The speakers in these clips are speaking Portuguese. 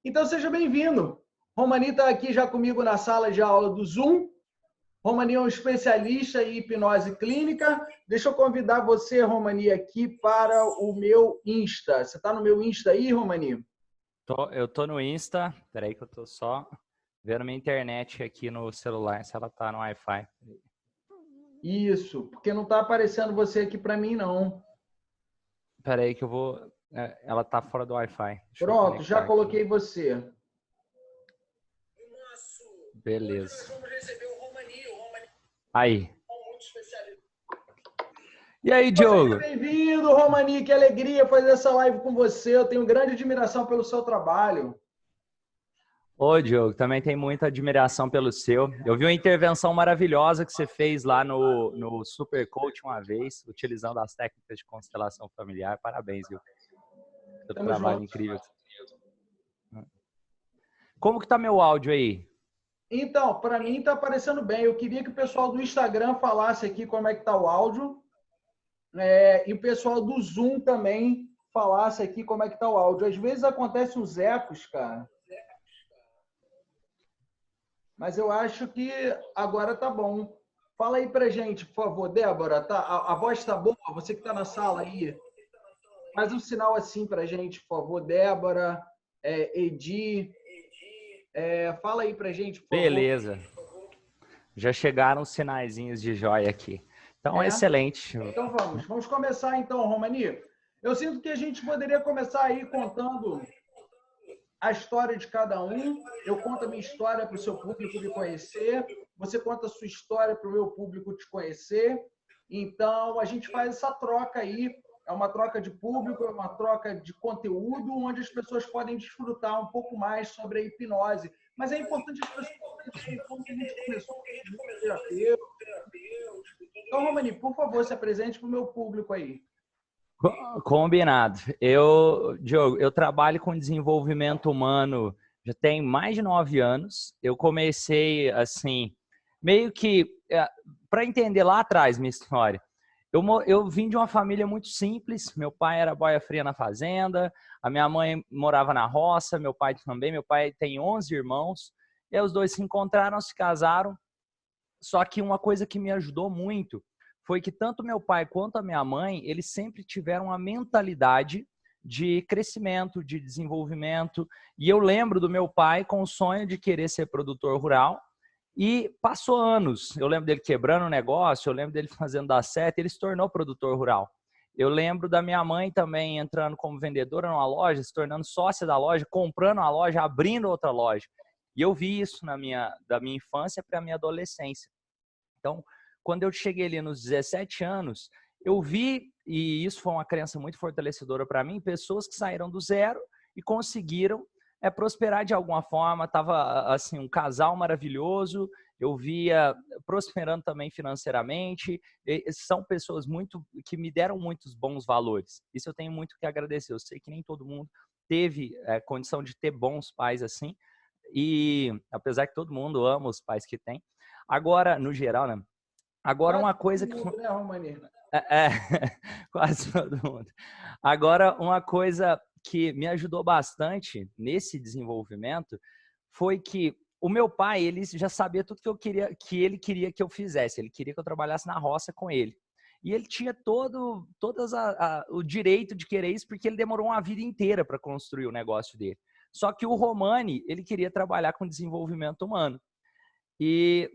Então, seja bem-vindo. Romani está aqui já comigo na sala de aula do Zoom. Romani é um especialista em hipnose clínica. Deixa eu convidar você, Romani, aqui para o meu Insta. Você está no meu Insta aí, Romani? Eu tô no Insta. Peraí que eu tô só vendo minha internet aqui no celular, se ela tá no Wi-Fi. Isso, porque não está aparecendo você aqui para mim, não. Peraí que eu vou... ela tá fora do Wi-Fi. Deixa eu Pronto, já conectar aqui. coloquei você. Beleza. Aí. E aí, Seja Diogo? bem-vindo, Romani. Que alegria fazer essa live com você. Eu tenho grande admiração pelo seu trabalho. Ô, Diogo, também tem muita admiração pelo seu. Eu vi uma intervenção maravilhosa que você fez lá no Super Coach uma vez, utilizando as técnicas de constelação familiar. Parabéns, viu? Pelo Tamo trabalho junto. incrível. Como que tá meu áudio aí? Então, para mim está aparecendo bem. Eu queria que o pessoal do Instagram falasse aqui como é que está o áudio. E o pessoal do Zoom também falasse aqui como é que está o áudio. Às vezes acontece uns ecos, cara. Mas eu acho que agora tá bom. Fala aí pra gente, por favor, Débora. Tá? A voz tá boa? Você que está na sala aí. Faz um sinal assim pra gente, por favor, Débora, Edi. Fala aí pra gente, por favor. Beleza. Já chegaram os sinaizinhos de joia aqui. Então, É? excelente. Então vamos começar então, Romani. Eu sinto que a gente poderia começar aí contando a história de cada um. Eu conto a minha história para o seu público me conhecer, você conta a sua história para o meu público te conhecer. Então a gente faz essa troca aí. É uma troca de público, é uma troca de conteúdo, onde as pessoas podem desfrutar um pouco mais sobre a hipnose. Mas é importante as pessoas saberem como que a gente começou como terapeuta. Então, Romani, por favor, se apresente para o meu público aí. Combinado. Diogo, eu trabalho com desenvolvimento humano já tem mais de 9 anos. Eu comecei assim, meio que para entender lá atrás minha história. Eu vim de uma família muito simples. Meu pai era boia fria na fazenda, a minha mãe morava na roça, meu pai também. Meu pai tem 11 irmãos. E aí os dois se encontraram, se casaram. Só que uma coisa que me ajudou muito foi que tanto meu pai quanto a minha mãe, eles sempre tiveram uma mentalidade de crescimento, de desenvolvimento. E eu lembro do meu pai com o sonho de querer ser produtor rural. E passou anos. Eu lembro dele quebrando o negócio, eu lembro dele fazendo dar certo, ele se tornou produtor rural. Eu lembro da minha mãe também entrando como vendedora numa loja, se tornando sócia da loja, comprando uma loja, abrindo outra loja. E eu vi isso da minha infância para a minha adolescência. Então, quando eu cheguei ali nos 17 anos, eu vi, e isso foi uma crença muito fortalecedora para mim, pessoas que saíram do zero e conseguiram prosperar de alguma forma. Tava assim, um casal maravilhoso, eu via prosperando também financeiramente. São pessoas que me deram muitos bons valores. Isso eu tenho muito que agradecer. Eu sei que nem todo mundo teve condição de ter bons pais assim, e apesar que todo mundo ama os pais que tem. Agora, no geral, né? Agora Quase uma todo coisa que... mundo, né, Romani? Quase todo mundo. Agora, uma coisa que me ajudou bastante nesse desenvolvimento foi que o meu pai, ele já sabia tudo que ele queria que eu fizesse. Ele queria que eu trabalhasse na roça com ele. E ele tinha todo o direito de querer isso, porque ele demorou uma vida inteira para construir o negócio dele. Só que o Romani, ele queria trabalhar com desenvolvimento humano. E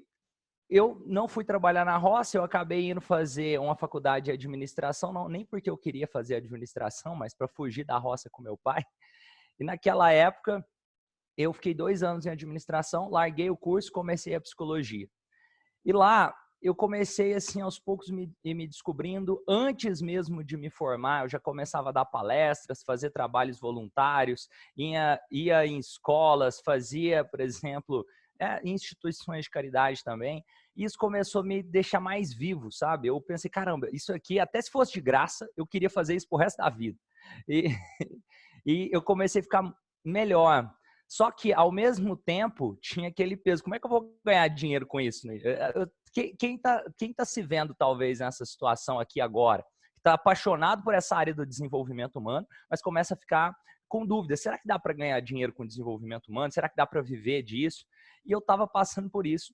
eu não fui trabalhar na roça, eu acabei indo fazer uma faculdade de administração, não, nem porque eu queria fazer administração, mas para fugir da roça com meu pai. E naquela época, eu fiquei 2 anos em administração, larguei o curso, comecei a psicologia. E lá, eu comecei assim aos poucos me descobrindo. Antes mesmo de me formar, eu já começava a dar palestras, fazer trabalhos voluntários, ia em escolas, fazia, por exemplo, instituições de caridade também. Isso começou a me deixar mais vivo, sabe? Eu pensei, caramba, isso aqui, até se fosse de graça, eu queria fazer isso pro resto da vida. E, e eu comecei a ficar melhor. Só que, ao mesmo tempo, tinha aquele peso. Como é que eu vou ganhar dinheiro com isso? Quem tá se vendo, talvez, nessa situação aqui agora, que está apaixonado por essa área do desenvolvimento humano, mas começa a ficar com dúvidas. Será que dá para ganhar dinheiro com desenvolvimento humano? Será que dá para viver disso? E eu estava passando por isso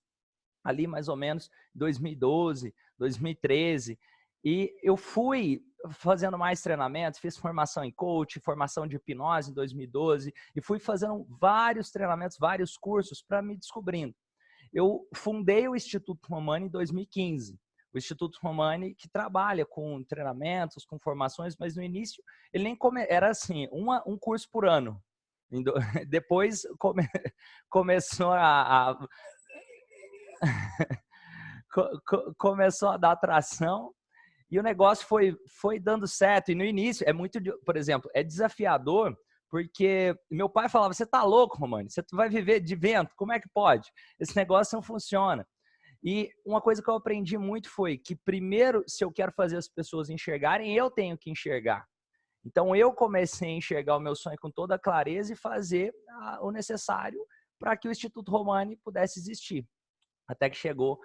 ali mais ou menos 2012, 2013. E eu fui fazendo mais treinamentos, fiz formação em coach, formação de hipnose em 2012 e fui fazendo vários treinamentos, vários cursos para me descobrindo. Eu fundei o Instituto Romani em 2015. O Instituto Romani que trabalha com treinamentos, com formações, mas no início ele nem era assim, um curso por ano. Depois começou começou a dar atração e o negócio foi dando certo. E no início é muito, por exemplo, é desafiador, porque meu pai falava, você tá louco, Romani? Você vai viver de vento? Como é que pode? Esse negócio não funciona. E uma coisa que eu aprendi muito foi que primeiro, se eu quero fazer as pessoas enxergarem, eu tenho que enxergar. Então eu comecei a enxergar o meu sonho com toda a clareza e fazer o necessário para que o Instituto Romani pudesse existir. Até que chegou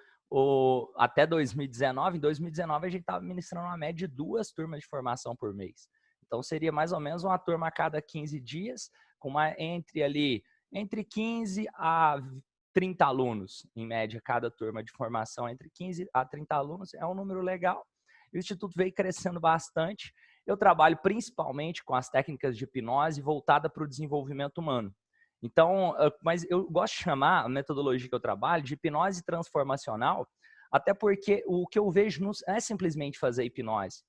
até 2019. Em 2019 a gente estava ministrando uma média de 2 turmas de formação por mês. Então seria mais ou menos uma turma a cada 15 dias, com entre 15 a 30 alunos, em média, cada turma de formação. Entre 15 a 30 alunos é um número legal. E o Instituto veio crescendo bastante. Eu trabalho principalmente com as técnicas de hipnose voltada para o desenvolvimento humano. Então, mas eu gosto de chamar a metodologia que eu trabalho de hipnose transformacional, até porque o que eu vejo não é simplesmente fazer hipnose.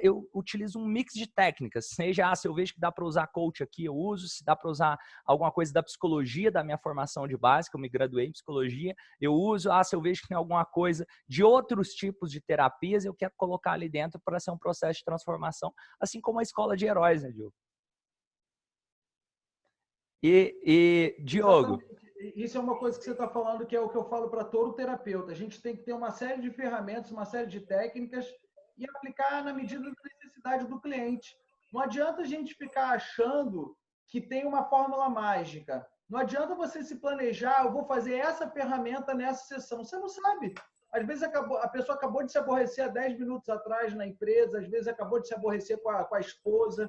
Eu utilizo um mix de técnicas, seja se eu vejo que dá para usar coach aqui, eu uso, se dá para usar alguma coisa da psicologia, da minha formação de base, que eu me graduei em psicologia, eu uso, se eu vejo que tem alguma coisa de outros tipos de terapias, eu quero colocar ali dentro para ser um processo de transformação, assim como a escola de heróis, né, Diogo? Diogo... Exatamente. Isso é uma coisa que você está falando, que é o que eu falo para todo terapeuta. A gente tem que ter uma série de ferramentas, uma série de técnicas e aplicar na medida da necessidade do cliente. Não adianta a gente ficar achando que tem uma fórmula mágica. Não adianta você se planejar, eu vou fazer essa ferramenta nessa sessão. Você não sabe. Às vezes a pessoa acabou de se aborrecer há 10 minutos atrás na empresa, às vezes acabou de se aborrecer com a esposa.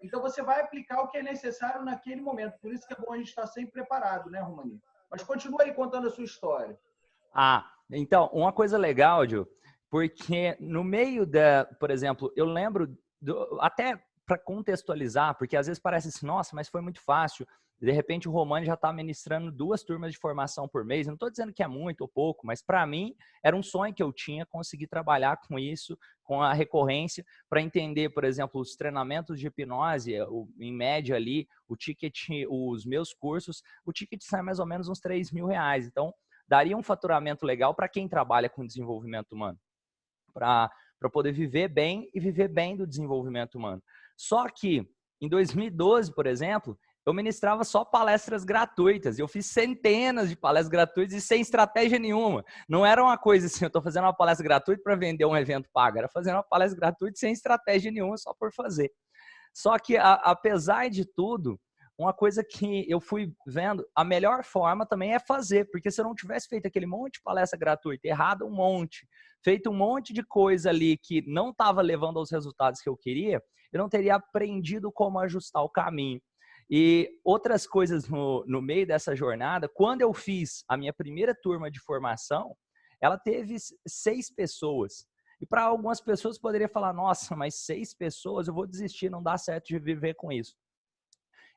Então, você vai aplicar o que é necessário naquele momento. Por isso que é bom a gente estar sempre preparado, né, Romani? Mas continua aí contando a sua história. Então, uma coisa legal, Gil, porque no meio por exemplo, eu lembro, até para contextualizar, porque às vezes parece assim, nossa, mas foi muito fácil. De repente o Romani já está ministrando 2 turmas de formação por mês. Não estou dizendo que é muito ou pouco, mas para mim era um sonho que eu tinha conseguir trabalhar com isso, com a recorrência, para entender, por exemplo, os treinamentos de hipnose, em média ali, o ticket, os meus cursos, o ticket sai mais ou menos uns R$3.000. Então, daria um faturamento legal para quem trabalha com desenvolvimento humano, para poder viver bem e viver bem do desenvolvimento humano. Só que, em 2012, por exemplo, eu ministrava só palestras gratuitas. Eu fiz centenas de palestras gratuitas e sem estratégia nenhuma. Não era uma coisa assim, eu estou fazendo uma palestra gratuita para vender um evento pago. Era fazendo uma palestra gratuita sem estratégia nenhuma, só por fazer. Só que, apesar de tudo, uma coisa que eu fui vendo, a melhor forma também é fazer. Porque se eu não tivesse feito aquele monte de palestra gratuita, errado um monte, feito um monte de coisa ali que não estava levando aos resultados que eu queria, eu não teria aprendido como ajustar o caminho. E outras coisas no meio dessa jornada, quando eu fiz a minha primeira turma de formação, ela teve 6 pessoas. E para algumas pessoas poderia falar, nossa, mas 6 pessoas, eu vou desistir, não dá certo de viver com isso.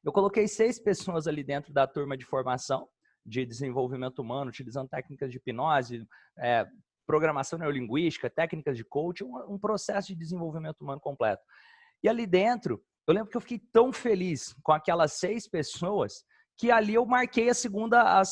Eu coloquei 6 pessoas ali dentro da turma de formação de desenvolvimento humano, utilizando técnicas de hipnose, programação neurolinguística, técnicas de coaching, um processo de desenvolvimento humano completo. E ali dentro, eu lembro que eu fiquei tão feliz com aquelas 6 pessoas que ali eu marquei a segunda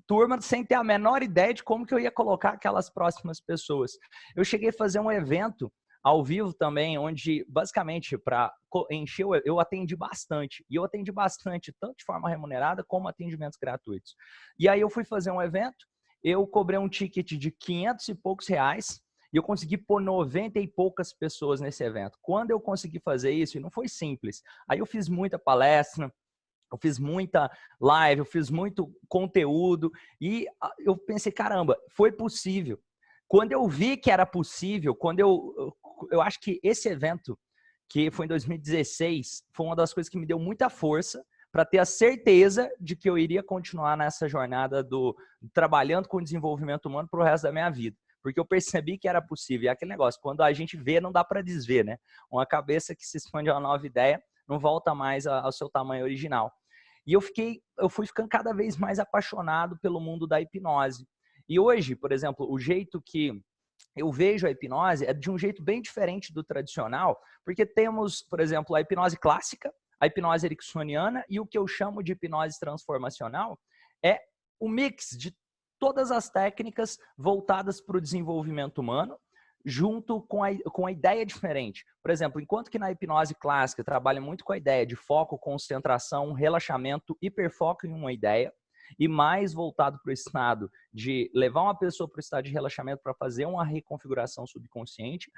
turma sem ter a menor ideia de como que eu ia colocar aquelas próximas pessoas. Eu cheguei a fazer um evento ao vivo também, onde basicamente para encher, eu atendi bastante. E eu atendi bastante, tanto de forma remunerada como atendimentos gratuitos. E aí eu fui fazer um evento, eu cobrei um ticket de 500 e poucos reais, e eu consegui pôr 90 e poucas pessoas nesse evento. Quando eu consegui fazer isso, e não foi simples, aí eu fiz muita palestra, eu fiz muita live, eu fiz muito conteúdo, e eu pensei, caramba, foi possível. Quando eu vi que era possível, quando eu acho que esse evento que foi em 2016, foi uma das coisas que me deu muita força para ter a certeza de que eu iria continuar nessa jornada trabalhando com desenvolvimento humano para o resto da minha vida. Porque eu percebi que era possível. E é aquele negócio, quando a gente vê, não dá para desver, né? Uma cabeça que se expande a uma nova ideia não volta mais ao seu tamanho original. E eu fui ficando cada vez mais apaixonado pelo mundo da hipnose. E hoje, por exemplo, o jeito que eu vejo a hipnose é de um jeito bem diferente do tradicional, porque temos, por exemplo, a hipnose clássica, a hipnose ericksoniana e o que eu chamo de hipnose transformacional é o mix de todas as técnicas voltadas para o desenvolvimento humano, junto com a ideia diferente. Por exemplo, enquanto que na hipnose clássica trabalha muito com a ideia de foco, concentração, relaxamento, hiperfoco em uma ideia, e mais voltado para o estado de levar uma pessoa para o estado de relaxamento para fazer uma reconfiguração subconsciente,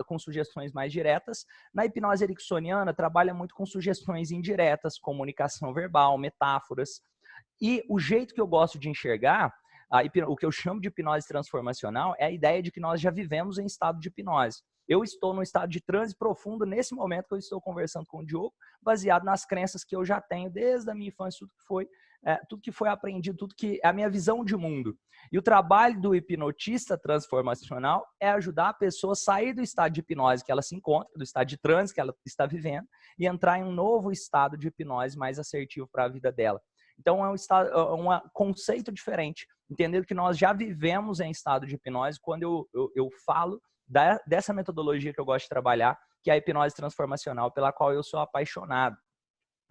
com sugestões mais diretas. Na hipnose ericksoniana, trabalha muito com sugestões indiretas, comunicação verbal, metáforas. E o jeito que eu gosto de enxergar, o que eu chamo de hipnose transformacional, é a ideia de que nós já vivemos em estado de hipnose. Eu estou num estado de transe profundo nesse momento que eu estou conversando com o Diogo, baseado nas crenças que eu já tenho desde a minha infância, tudo que foi aprendido, tudo que é a minha visão de mundo. E o trabalho do hipnotista transformacional é ajudar a pessoa a sair do estado de hipnose que ela se encontra, do estado de transe que ela está vivendo, e entrar em um novo estado de hipnose mais assertivo para a vida dela. Então, é um conceito diferente. Entendendo que nós já vivemos em estado de hipnose quando eu falo dessa metodologia que eu gosto de trabalhar, que é a hipnose transformacional, pela qual eu sou apaixonado.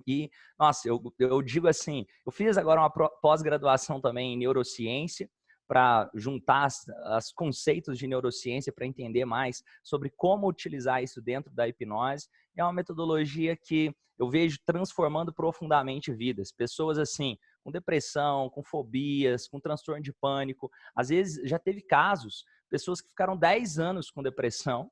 E, nossa, eu digo assim, eu fiz agora uma pós-graduação também em neurociência, para juntar os conceitos de neurociência, para entender mais sobre como utilizar isso dentro da hipnose. É uma metodologia que eu vejo transformando profundamente vidas. Pessoas assim, com depressão, com fobias, com transtorno de pânico. Às vezes, já teve casos, pessoas que ficaram 10 anos com depressão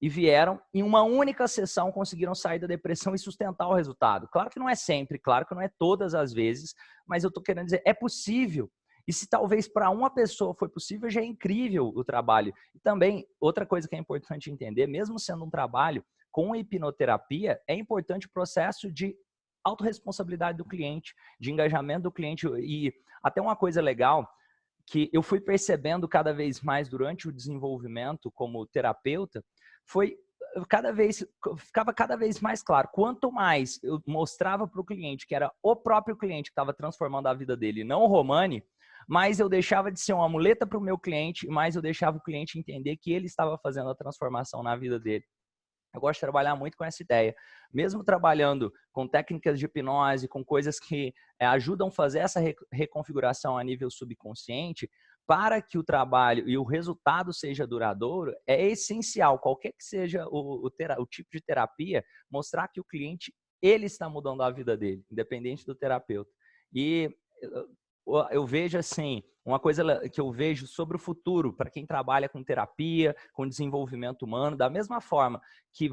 e vieram, em uma única sessão, conseguiram sair da depressão e sustentar o resultado. Claro que não é sempre, claro que não é todas as vezes, mas eu estou querendo dizer, é possível. E se talvez para uma pessoa foi possível, já é incrível o trabalho. E também, outra coisa que é importante entender, mesmo sendo um trabalho com hipnoterapia, é importante o processo de autorresponsabilidade do cliente, de engajamento do cliente. E até uma coisa legal que eu fui percebendo cada vez mais durante o desenvolvimento como terapeuta, ficava cada vez mais claro. Quanto mais eu mostrava para o cliente que era o próprio cliente que estava transformando a vida dele, não o Romani, mais eu deixava de ser uma muleta para o meu cliente, mais eu deixava o cliente entender que ele estava fazendo a transformação na vida dele. Eu gosto de trabalhar muito com essa ideia. Mesmo trabalhando com técnicas de hipnose, com coisas que ajudam a fazer essa reconfiguração a nível subconsciente, para que o trabalho e o resultado seja duradouro, é essencial, qualquer que seja o tipo de terapia, mostrar que o cliente, ele está mudando a vida dele, independente do terapeuta. E eu vejo assim, uma coisa que eu vejo sobre o futuro, para quem trabalha com terapia, com desenvolvimento humano, da mesma forma que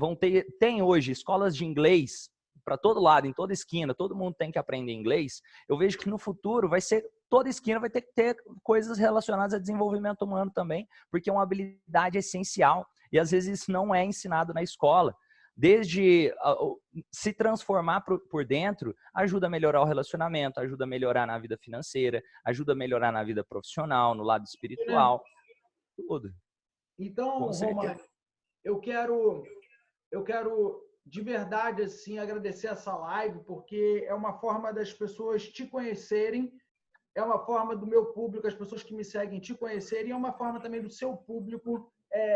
tem hoje escolas de inglês para todo lado, em toda esquina, todo mundo tem que aprender inglês, eu vejo que no futuro vai ser, toda esquina vai ter que ter coisas relacionadas a desenvolvimento humano também, porque é uma habilidade essencial e às vezes isso não é ensinado na escola. Desde se transformar por dentro, ajuda a melhorar o relacionamento, ajuda a melhorar na vida financeira, ajuda a melhorar na vida profissional, no lado espiritual, tudo. Então, Romani, eu quero de verdade assim agradecer essa live, porque é uma forma das pessoas te conhecerem, é uma forma do meu público, as pessoas que me seguem te conhecerem, é uma forma também do seu público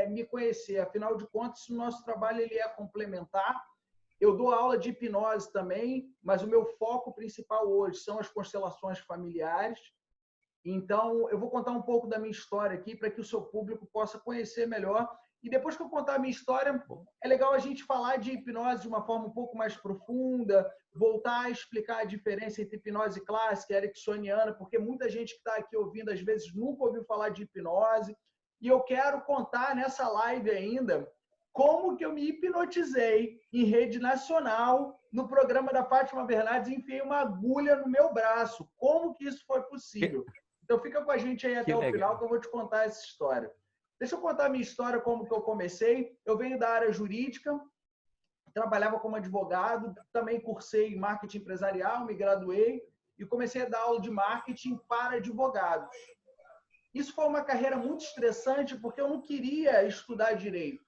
me conhecer. Afinal de contas, o nosso trabalho ele é complementar. Eu dou aula de hipnose também, mas o meu foco principal hoje são as constelações familiares. Então, eu vou contar um pouco da minha história aqui para que o seu público possa conhecer melhor. E depois que eu contar a minha história, é legal a gente falar de hipnose de uma forma um pouco mais profunda, voltar a explicar a diferença entre hipnose clássica e ericksoniana, porque muita gente que está aqui ouvindo, às vezes, nunca ouviu falar de hipnose. E eu quero contar nessa live ainda como que eu me hipnotizei em rede nacional, no programa da Fátima Bernardes, e enfiei uma agulha no meu braço. Como que isso foi possível? Então fica com a gente aí até o final que eu vou te contar essa história. Deixa eu contar a minha história, como que eu comecei. Eu venho da área jurídica, trabalhava como advogado, também cursei marketing empresarial, me graduei e comecei a dar aula de marketing para advogados. Isso foi uma carreira muito estressante porque eu não queria estudar direito.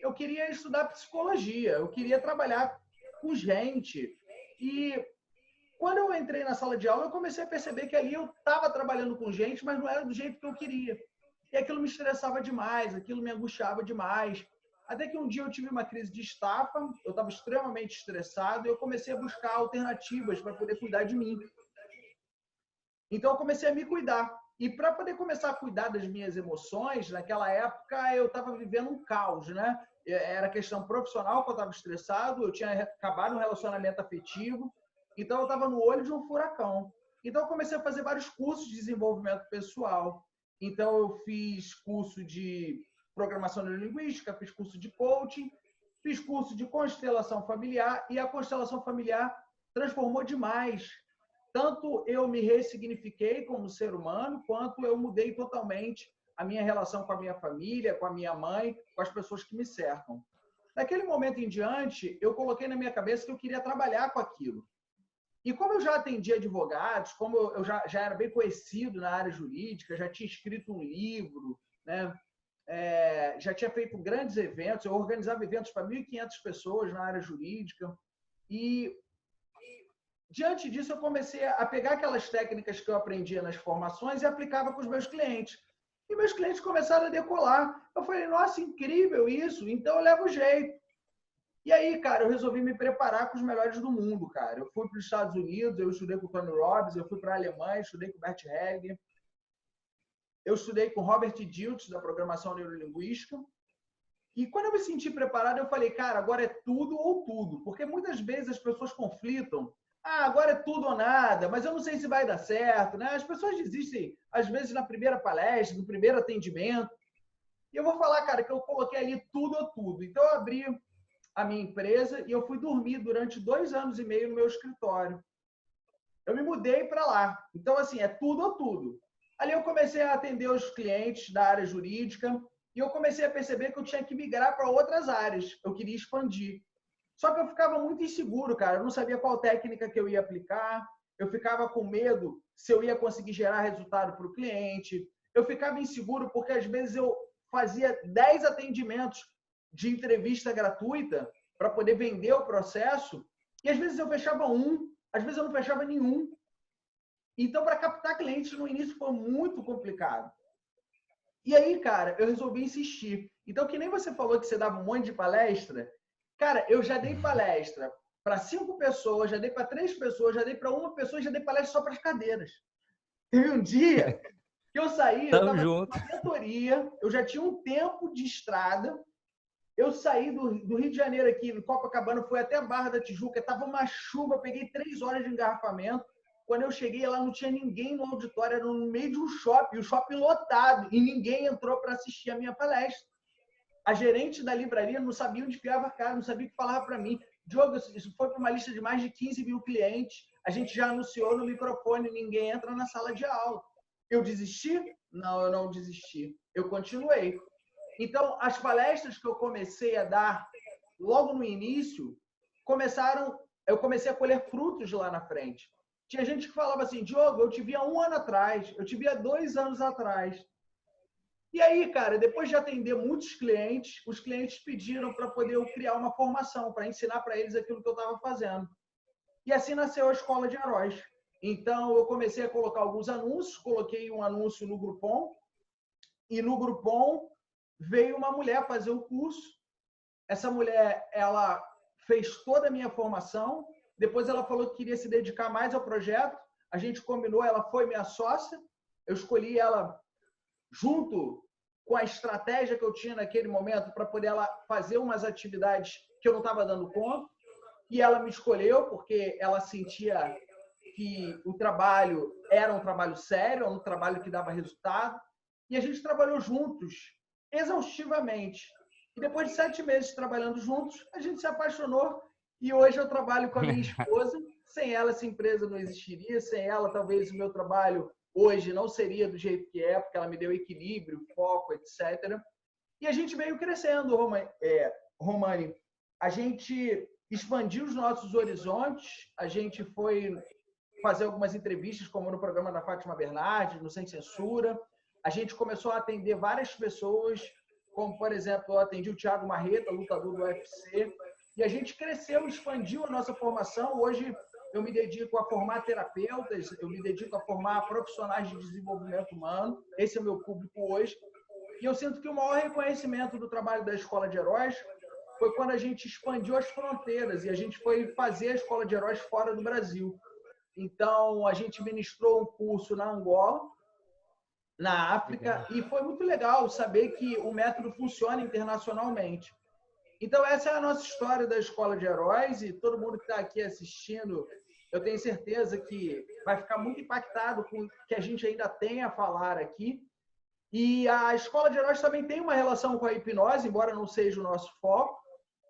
Eu queria estudar psicologia, eu queria trabalhar com gente. E quando eu entrei na sala de aula, eu comecei a perceber que ali eu estava trabalhando com gente, mas não era do jeito que eu queria. E aquilo me estressava demais, aquilo me angustiava demais. Até que um dia eu tive uma crise de estafa, eu estava extremamente estressado e eu comecei a buscar alternativas para poder cuidar de mim. Então eu comecei a me cuidar. E para poder começar a cuidar das minhas emoções, naquela época eu estava vivendo um caos, né? Era questão profissional que eu estava estressado, eu tinha acabado um relacionamento afetivo, então eu estava no olho de um furacão. Então eu comecei a fazer vários cursos de desenvolvimento pessoal. Então eu fiz curso de programação neurolinguística, fiz curso de coaching, fiz curso de constelação familiar e a constelação familiar transformou demais. Tanto eu me ressignifiquei como ser humano, quanto eu mudei totalmente a minha relação com a minha família, com a minha mãe, com as pessoas que me cercam. Daquele momento em diante, eu coloquei na minha cabeça que eu queria trabalhar com aquilo. E como eu já atendi advogados, como eu já era bem conhecido na área jurídica, já tinha escrito um livro, né? Já tinha feito grandes eventos, eu organizava eventos para 1.500 pessoas na área jurídica. E diante disso, eu comecei a pegar aquelas técnicas que eu aprendia nas formações e aplicava com os meus clientes. E meus clientes começaram a decolar. Eu falei, nossa, incrível isso, então eu levo jeito. E aí, cara, eu resolvi me preparar com os melhores do mundo, cara. Eu fui para os Estados Unidos, eu estudei com o Tony Robbins, eu fui para a Alemanha, estudei com o Bert Hellinger, eu estudei com o Robert Dilts, da programação neurolinguística. E quando eu me senti preparado, eu falei, cara, agora é tudo ou tudo. Porque muitas vezes as pessoas conflitam. Ah, agora é tudo ou nada, mas eu não sei se vai dar certo, né? As pessoas desistem, às vezes, na primeira palestra, no primeiro atendimento. E eu vou falar, cara, que eu coloquei ali tudo ou tudo. Então, eu abri a minha empresa e eu fui dormir durante 2 anos e meio no meu escritório. Eu me mudei para lá. Então, assim, é tudo ou tudo. Ali eu comecei a atender os clientes da área jurídica e eu comecei a perceber que eu tinha que migrar para outras áreas. Eu queria expandir. Só que eu ficava muito inseguro, cara. Eu não sabia qual técnica que eu ia aplicar. Eu ficava com medo se eu ia conseguir gerar resultado para o cliente. Eu ficava inseguro porque, às vezes, eu fazia 10 atendimentos de entrevista gratuita para poder vender o processo e, às vezes, eu fechava um, às vezes, eu não fechava nenhum. Então, para captar clientes no início foi muito complicado. E aí, cara, eu resolvi insistir. Então, que nem você falou que você dava um monte de palestra, cara, eu já dei palestra para 5 pessoas, já dei para 3 pessoas, já dei para 1 pessoa, já dei palestra só para as cadeiras. Teve um dia que eu saí, eu estava numa mentoria, eu já tinha um tempo de estrada, eu saí do Rio de Janeiro aqui, no Copacabana, fui até a Barra da Tijuca, estava uma chuva, peguei 3 horas de engarrafamento. Quando eu cheguei lá, não tinha ninguém no auditório, era no meio de um shopping, o shopping lotado, e ninguém entrou para assistir a minha palestra. A gerente da livraria não sabia onde enfiava a cara, não sabia o que falava para mim. Diogo, isso foi para uma lista de mais de 15 mil clientes, a gente já anunciou no microfone, ninguém entra na sala de aula. Eu desisti? Não, eu não desisti. Eu continuei. Então, as palestras que eu comecei a dar logo no início, eu comecei a colher frutos lá na frente. Tinha gente que falava assim, Diogo, eu te vi há 1 ano atrás, eu te vi há 2 anos atrás. E aí, cara, depois de atender muitos clientes, os clientes pediram para poder eu criar uma formação, para ensinar para eles aquilo que eu estava fazendo. E assim nasceu a Escola de Heróis. Então, eu comecei a colocar alguns anúncios, coloquei um anúncio no Groupon, e no Groupon veio uma mulher fazer o curso. Essa mulher, ela fez toda a minha formação, depois ela falou que queria se dedicar mais ao projeto, a gente combinou, ela foi minha sócia, eu escolhi ela junto com a estratégia que eu tinha naquele momento para poder ela fazer umas atividades que eu não estava dando conta, e ela me escolheu porque ela sentia que o trabalho era um trabalho sério, um trabalho que dava resultado, e a gente trabalhou juntos, exaustivamente. E depois de 7 meses trabalhando juntos, a gente se apaixonou e hoje eu trabalho com a minha esposa. Sem ela, essa empresa não existiria. Sem ela, talvez o meu trabalho hoje não seria do jeito que é, porque ela me deu equilíbrio, foco, etc. E a gente veio crescendo, Romani. A gente expandiu os nossos horizontes, a gente foi fazer algumas entrevistas, como no programa da Fátima Bernardes, no Sem Censura. A gente começou a atender várias pessoas, como, por exemplo, eu atendi o Thiago Marreta, lutador do UFC, e a gente cresceu, expandiu a nossa formação. Hoje eu me dedico a formar terapeutas, eu me dedico a formar profissionais de desenvolvimento humano. Esse é o meu público hoje. E eu sinto que o maior reconhecimento do trabalho da Escola de Heróis foi quando a gente expandiu as fronteiras e a gente foi fazer a Escola de Heróis fora do Brasil. Então, a gente ministrou um curso na Angola, na África, e foi muito legal saber que o método funciona internacionalmente. Então, essa é a nossa história da Escola de Heróis, e todo mundo que está aqui assistindo, eu tenho certeza que vai ficar muito impactado com o que a gente ainda tem a falar aqui. E a Escola de Heróis também tem uma relação com a hipnose, embora não seja o nosso foco.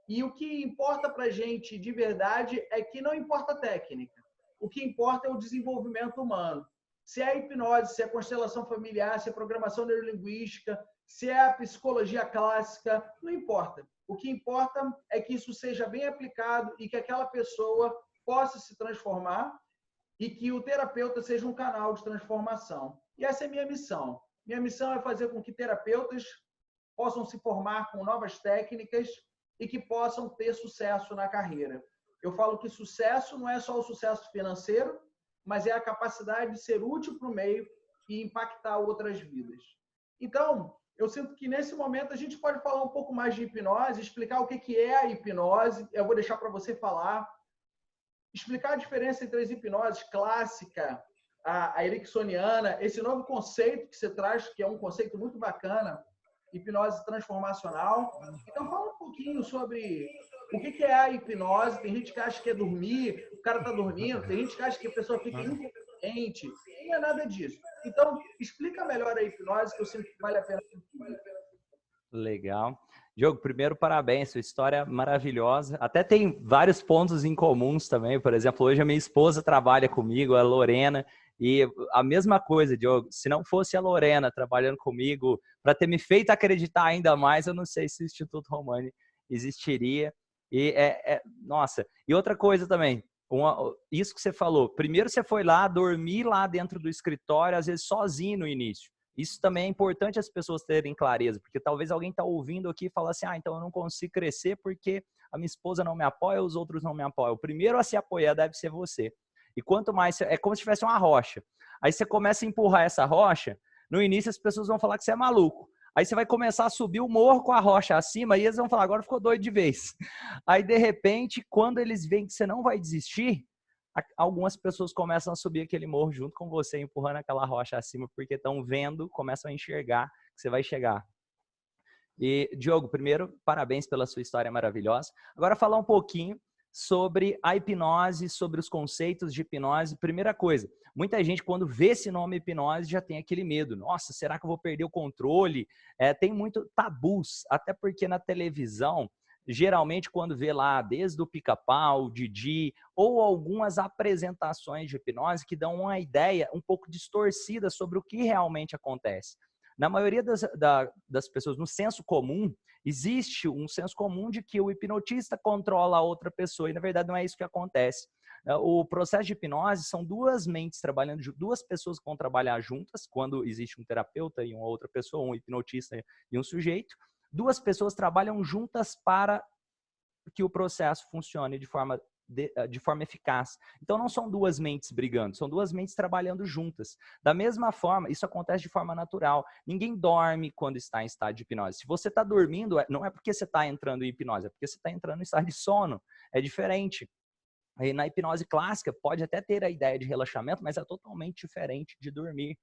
E o que importa para a gente de verdade é que não importa a técnica. O que importa é o desenvolvimento humano. Se é a hipnose, se é a constelação familiar, se é a programação neurolinguística, se é a psicologia clássica, não importa. O que importa é que isso seja bem aplicado e que aquela pessoa possa se transformar e que o terapeuta seja um canal de transformação. E essa é a minha missão. Minha missão é fazer com que terapeutas possam se formar com novas técnicas e que possam ter sucesso na carreira. Eu falo que sucesso não é só o sucesso financeiro, mas é a capacidade de ser útil para o meio e impactar outras vidas. Então, eu sinto que nesse momento a gente pode falar um pouco mais de hipnose, explicar o que é a hipnose. Eu vou deixar para você falar. Explicar a diferença entre as hipnoses clássica, a ericksoniana, esse novo conceito que você traz, que é um conceito muito bacana, hipnose transformacional. Então, fala um pouquinho sobre o que é a hipnose. Tem gente que acha que é dormir, o cara está dormindo, tem gente que acha que a pessoa fica inconsciente. Não é nada disso. Então, explica melhor a hipnose, que eu sinto que vale a pena. Legal. Diogo, primeiro, parabéns, sua história é maravilhosa. Até tem vários pontos em comuns também. Por exemplo, hoje a minha esposa trabalha comigo, a Lorena, e a mesma coisa, Diogo. Se não fosse a Lorena trabalhando comigo, para ter me feito acreditar ainda mais, eu não sei se o Instituto Romani existiria. E nossa. E outra coisa também, isso que você falou. Primeiro você foi lá dormir lá dentro do escritório, às vezes sozinho no início. Isso também é importante as pessoas terem clareza, porque talvez alguém está ouvindo aqui e fala assim, então eu não consigo crescer porque a minha esposa não me apoia, os outros não me apoiam. O primeiro a se apoiar deve ser você. E quanto mais, é como se tivesse uma rocha. Aí você começa a empurrar essa rocha, no início as pessoas vão falar que você é maluco. Aí você vai começar a subir o morro com a rocha acima e eles vão falar, agora ficou doido de vez. Aí de repente, quando eles veem que você não vai desistir, algumas pessoas começam a subir aquele morro junto com você, empurrando aquela rocha acima, porque estão vendo, começam a enxergar que você vai chegar. E, Diogo, primeiro, parabéns pela sua história maravilhosa. Agora, falar um pouquinho sobre a hipnose, sobre os conceitos de hipnose. Primeira coisa, muita gente, quando vê esse nome hipnose, já tem aquele medo. Nossa, será que eu vou perder o controle? Tem muito tabus, até porque na televisão, geralmente quando vê lá desde o Pica-Pau, Didi, ou algumas apresentações de hipnose que dão uma ideia um pouco distorcida sobre o que realmente acontece. Na maioria das pessoas, no senso comum, existe um senso comum de que o hipnotista controla a outra pessoa, e na verdade não é isso que acontece. O processo de hipnose são duas mentes trabalhando, duas pessoas que vão trabalhar juntas, quando existe um terapeuta e uma outra pessoa, um hipnotista e um sujeito. Duas pessoas trabalham juntas para que o processo funcione de forma eficaz. Então, não são duas mentes brigando, são duas mentes trabalhando juntas. Da mesma forma, isso acontece de forma natural. Ninguém dorme quando está em estado de hipnose. Se você está dormindo, não é porque você está entrando em hipnose, é porque você está entrando em estado de sono. É diferente. E na hipnose clássica, pode até ter a ideia de relaxamento, mas é totalmente diferente de dormir.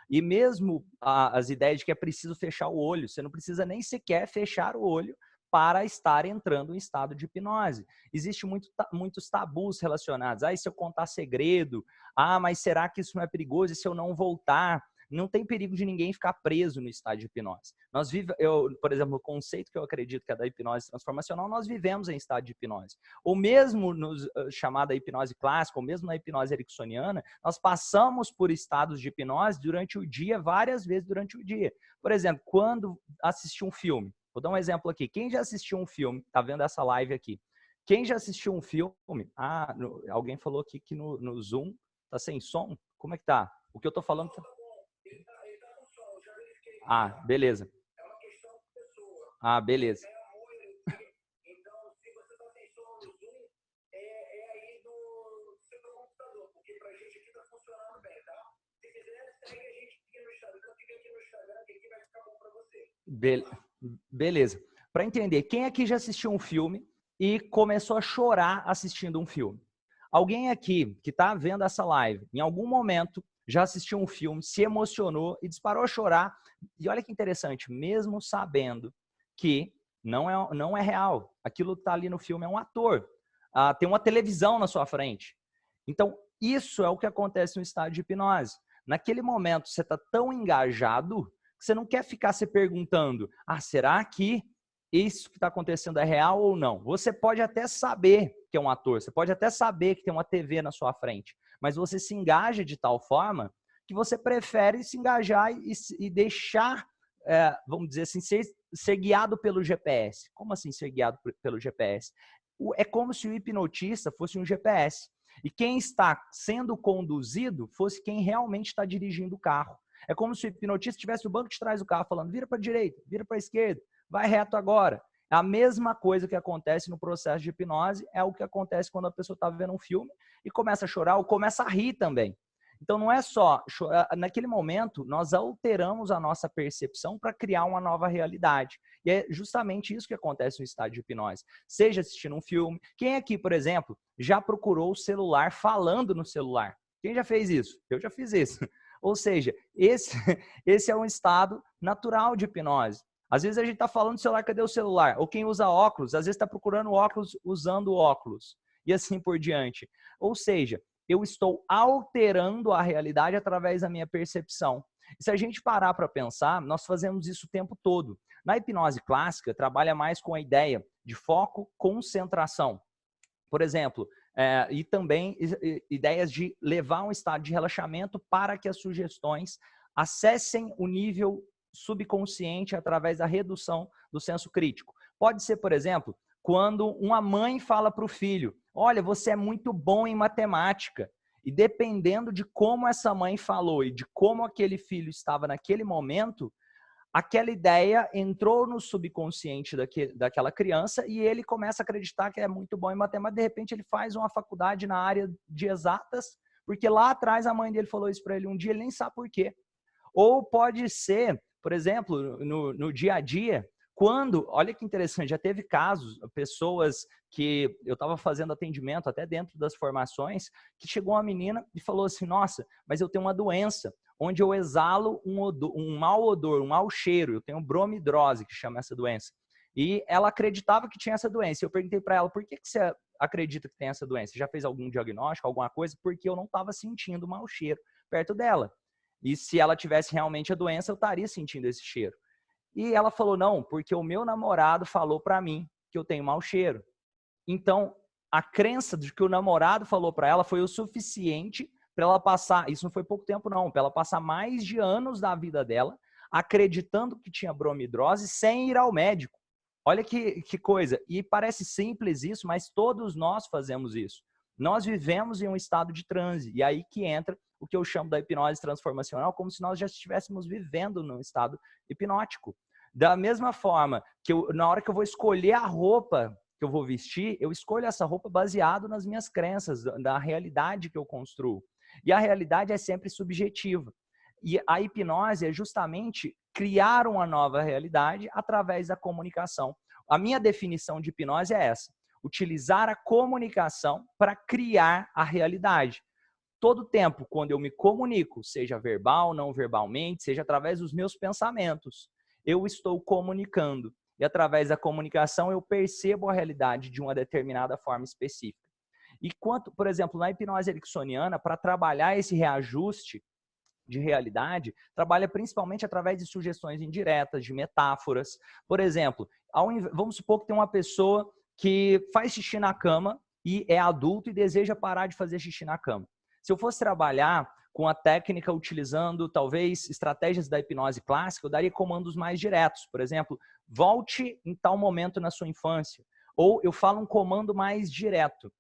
E mesmo as ideias de que é preciso fechar o olho, você não precisa nem sequer fechar o olho para estar entrando em estado de hipnose. Existem muitos tabus relacionados. E se eu contar segredo? Mas será que isso não é perigoso? E se eu não voltar? Não tem perigo de ninguém ficar preso no estado de hipnose. Por exemplo, o conceito que eu acredito que é da hipnose transformacional, nós vivemos em estado de hipnose. Ou mesmo chamada hipnose clássica, ou mesmo na hipnose ericksoniana, nós passamos por estados de hipnose durante o dia, várias vezes durante o dia. Por exemplo, quando assistir um filme, Vou dar um exemplo aqui. Quem já assistiu um filme, tá vendo essa live aqui? Quem já assistiu um filme? Ah, alguém falou aqui que no Zoom tá sem som? Como é que tá? O que eu tô falando tá... Ah, beleza. Ah, beleza. Beleza. Para entender, quem aqui já assistiu um filme e começou a chorar assistindo um filme? Alguém aqui que está vendo essa live, em algum momento já assistiu um filme, se emocionou e disparou a chorar. E olha que interessante, mesmo sabendo que não é real, aquilo que está ali no filme é um ator. Tem uma televisão na sua frente. Então, isso é o que acontece no estado de hipnose. Naquele momento, você está tão engajado que você não quer ficar se perguntando, será que isso que está acontecendo é real ou não? Você pode até saber que é um ator, você pode até saber que tem uma TV na sua frente, mas você se engaja de tal forma que você prefere se engajar e deixar, vamos dizer assim, ser guiado pelo GPS. Como assim ser guiado pelo GPS? É como se o hipnotista fosse um GPS. E quem está sendo conduzido fosse quem realmente está dirigindo o carro. É como se o hipnotista estivesse no banco de trás do carro falando, vira para a direita, vira para a esquerda, vai reto agora. A mesma coisa que acontece no processo de hipnose é o que acontece quando a pessoa está vendo um filme e começa a chorar ou começa a rir também. Então não é só chorar. Naquele momento, nós alteramos a nossa percepção para criar uma nova realidade. E é justamente isso que acontece no estado de hipnose. Seja assistindo um filme. Quem aqui, por exemplo, já procurou o celular falando no celular? Quem já fez isso? Eu já fiz isso. Ou seja, esse é um estado natural de hipnose. Às vezes a gente está falando do celular, cadê o celular? Ou quem usa óculos, às vezes está procurando óculos usando óculos. E assim por diante. Ou seja, eu estou alterando a realidade através da minha percepção. E se a gente parar para pensar, nós fazemos isso o tempo todo. Na hipnose clássica, trabalha mais com a ideia de foco, concentração. Por exemplo, e também ideias de levar um estado de relaxamento para que as sugestões acessem o nível subconsciente através da redução do senso crítico. Pode ser, por exemplo, quando uma mãe fala para o filho, olha, você é muito bom em matemática. E dependendo de como essa mãe falou e de como aquele filho estava naquele momento, aquela ideia entrou no subconsciente daquela criança e ele começa a acreditar que é muito bom em matemática. De repente, ele faz uma faculdade na área de exatas, porque lá atrás a mãe dele falou isso para ele um dia, ele nem sabe por quê. Ou pode ser, por exemplo, no dia a dia, quando, olha que interessante, já teve casos, pessoas que eu estava fazendo atendimento até dentro das formações, que chegou uma menina e falou assim, nossa, mas eu tenho uma doença, onde eu exalo um mau odor, um mau cheiro, eu tenho bromidrose, que chama essa doença. E ela acreditava que tinha essa doença. Eu perguntei para ela, por que você acredita que tem essa doença? Você já fez algum diagnóstico, alguma coisa? Porque eu não estava sentindo mau cheiro perto dela. E se ela tivesse realmente a doença, eu estaria sentindo esse cheiro. E ela falou, não, porque o meu namorado falou para mim que eu tenho mau cheiro. Então, a crença de que o namorado falou para ela foi o suficiente para ela passar, isso não foi pouco tempo não, para ela passar mais de anos da vida dela acreditando que tinha bromidrose sem ir ao médico. Olha que coisa. E parece simples isso, mas todos nós fazemos isso. Nós vivemos em um estado de transe. E aí que entra o que eu chamo da hipnose transformacional, como se nós já estivéssemos vivendo num estado hipnótico. Da mesma forma que na hora que eu vou escolher a roupa que eu vou vestir, eu escolho essa roupa baseado nas minhas crenças, da realidade que eu construo. E a realidade é sempre subjetiva. E a hipnose é justamente criar uma nova realidade através da comunicação. A minha definição de hipnose é essa: utilizar a comunicação para criar a realidade. Todo tempo, quando eu me comunico, seja verbal, não verbalmente, seja através dos meus pensamentos, eu estou comunicando. E através da comunicação eu percebo a realidade de uma determinada forma específica. E quanto, por exemplo, na hipnose ericksoniana, para trabalhar esse reajuste de realidade, trabalha principalmente através de sugestões indiretas, de metáforas. Por exemplo, vamos supor que tem uma pessoa que faz xixi na cama e é adulto e deseja parar de fazer xixi na cama. Se eu fosse trabalhar com a técnica utilizando talvez estratégias da hipnose clássica, eu daria comandos mais diretos. Por exemplo, volte em tal momento na sua infância. Ou eu falo um comando mais direto.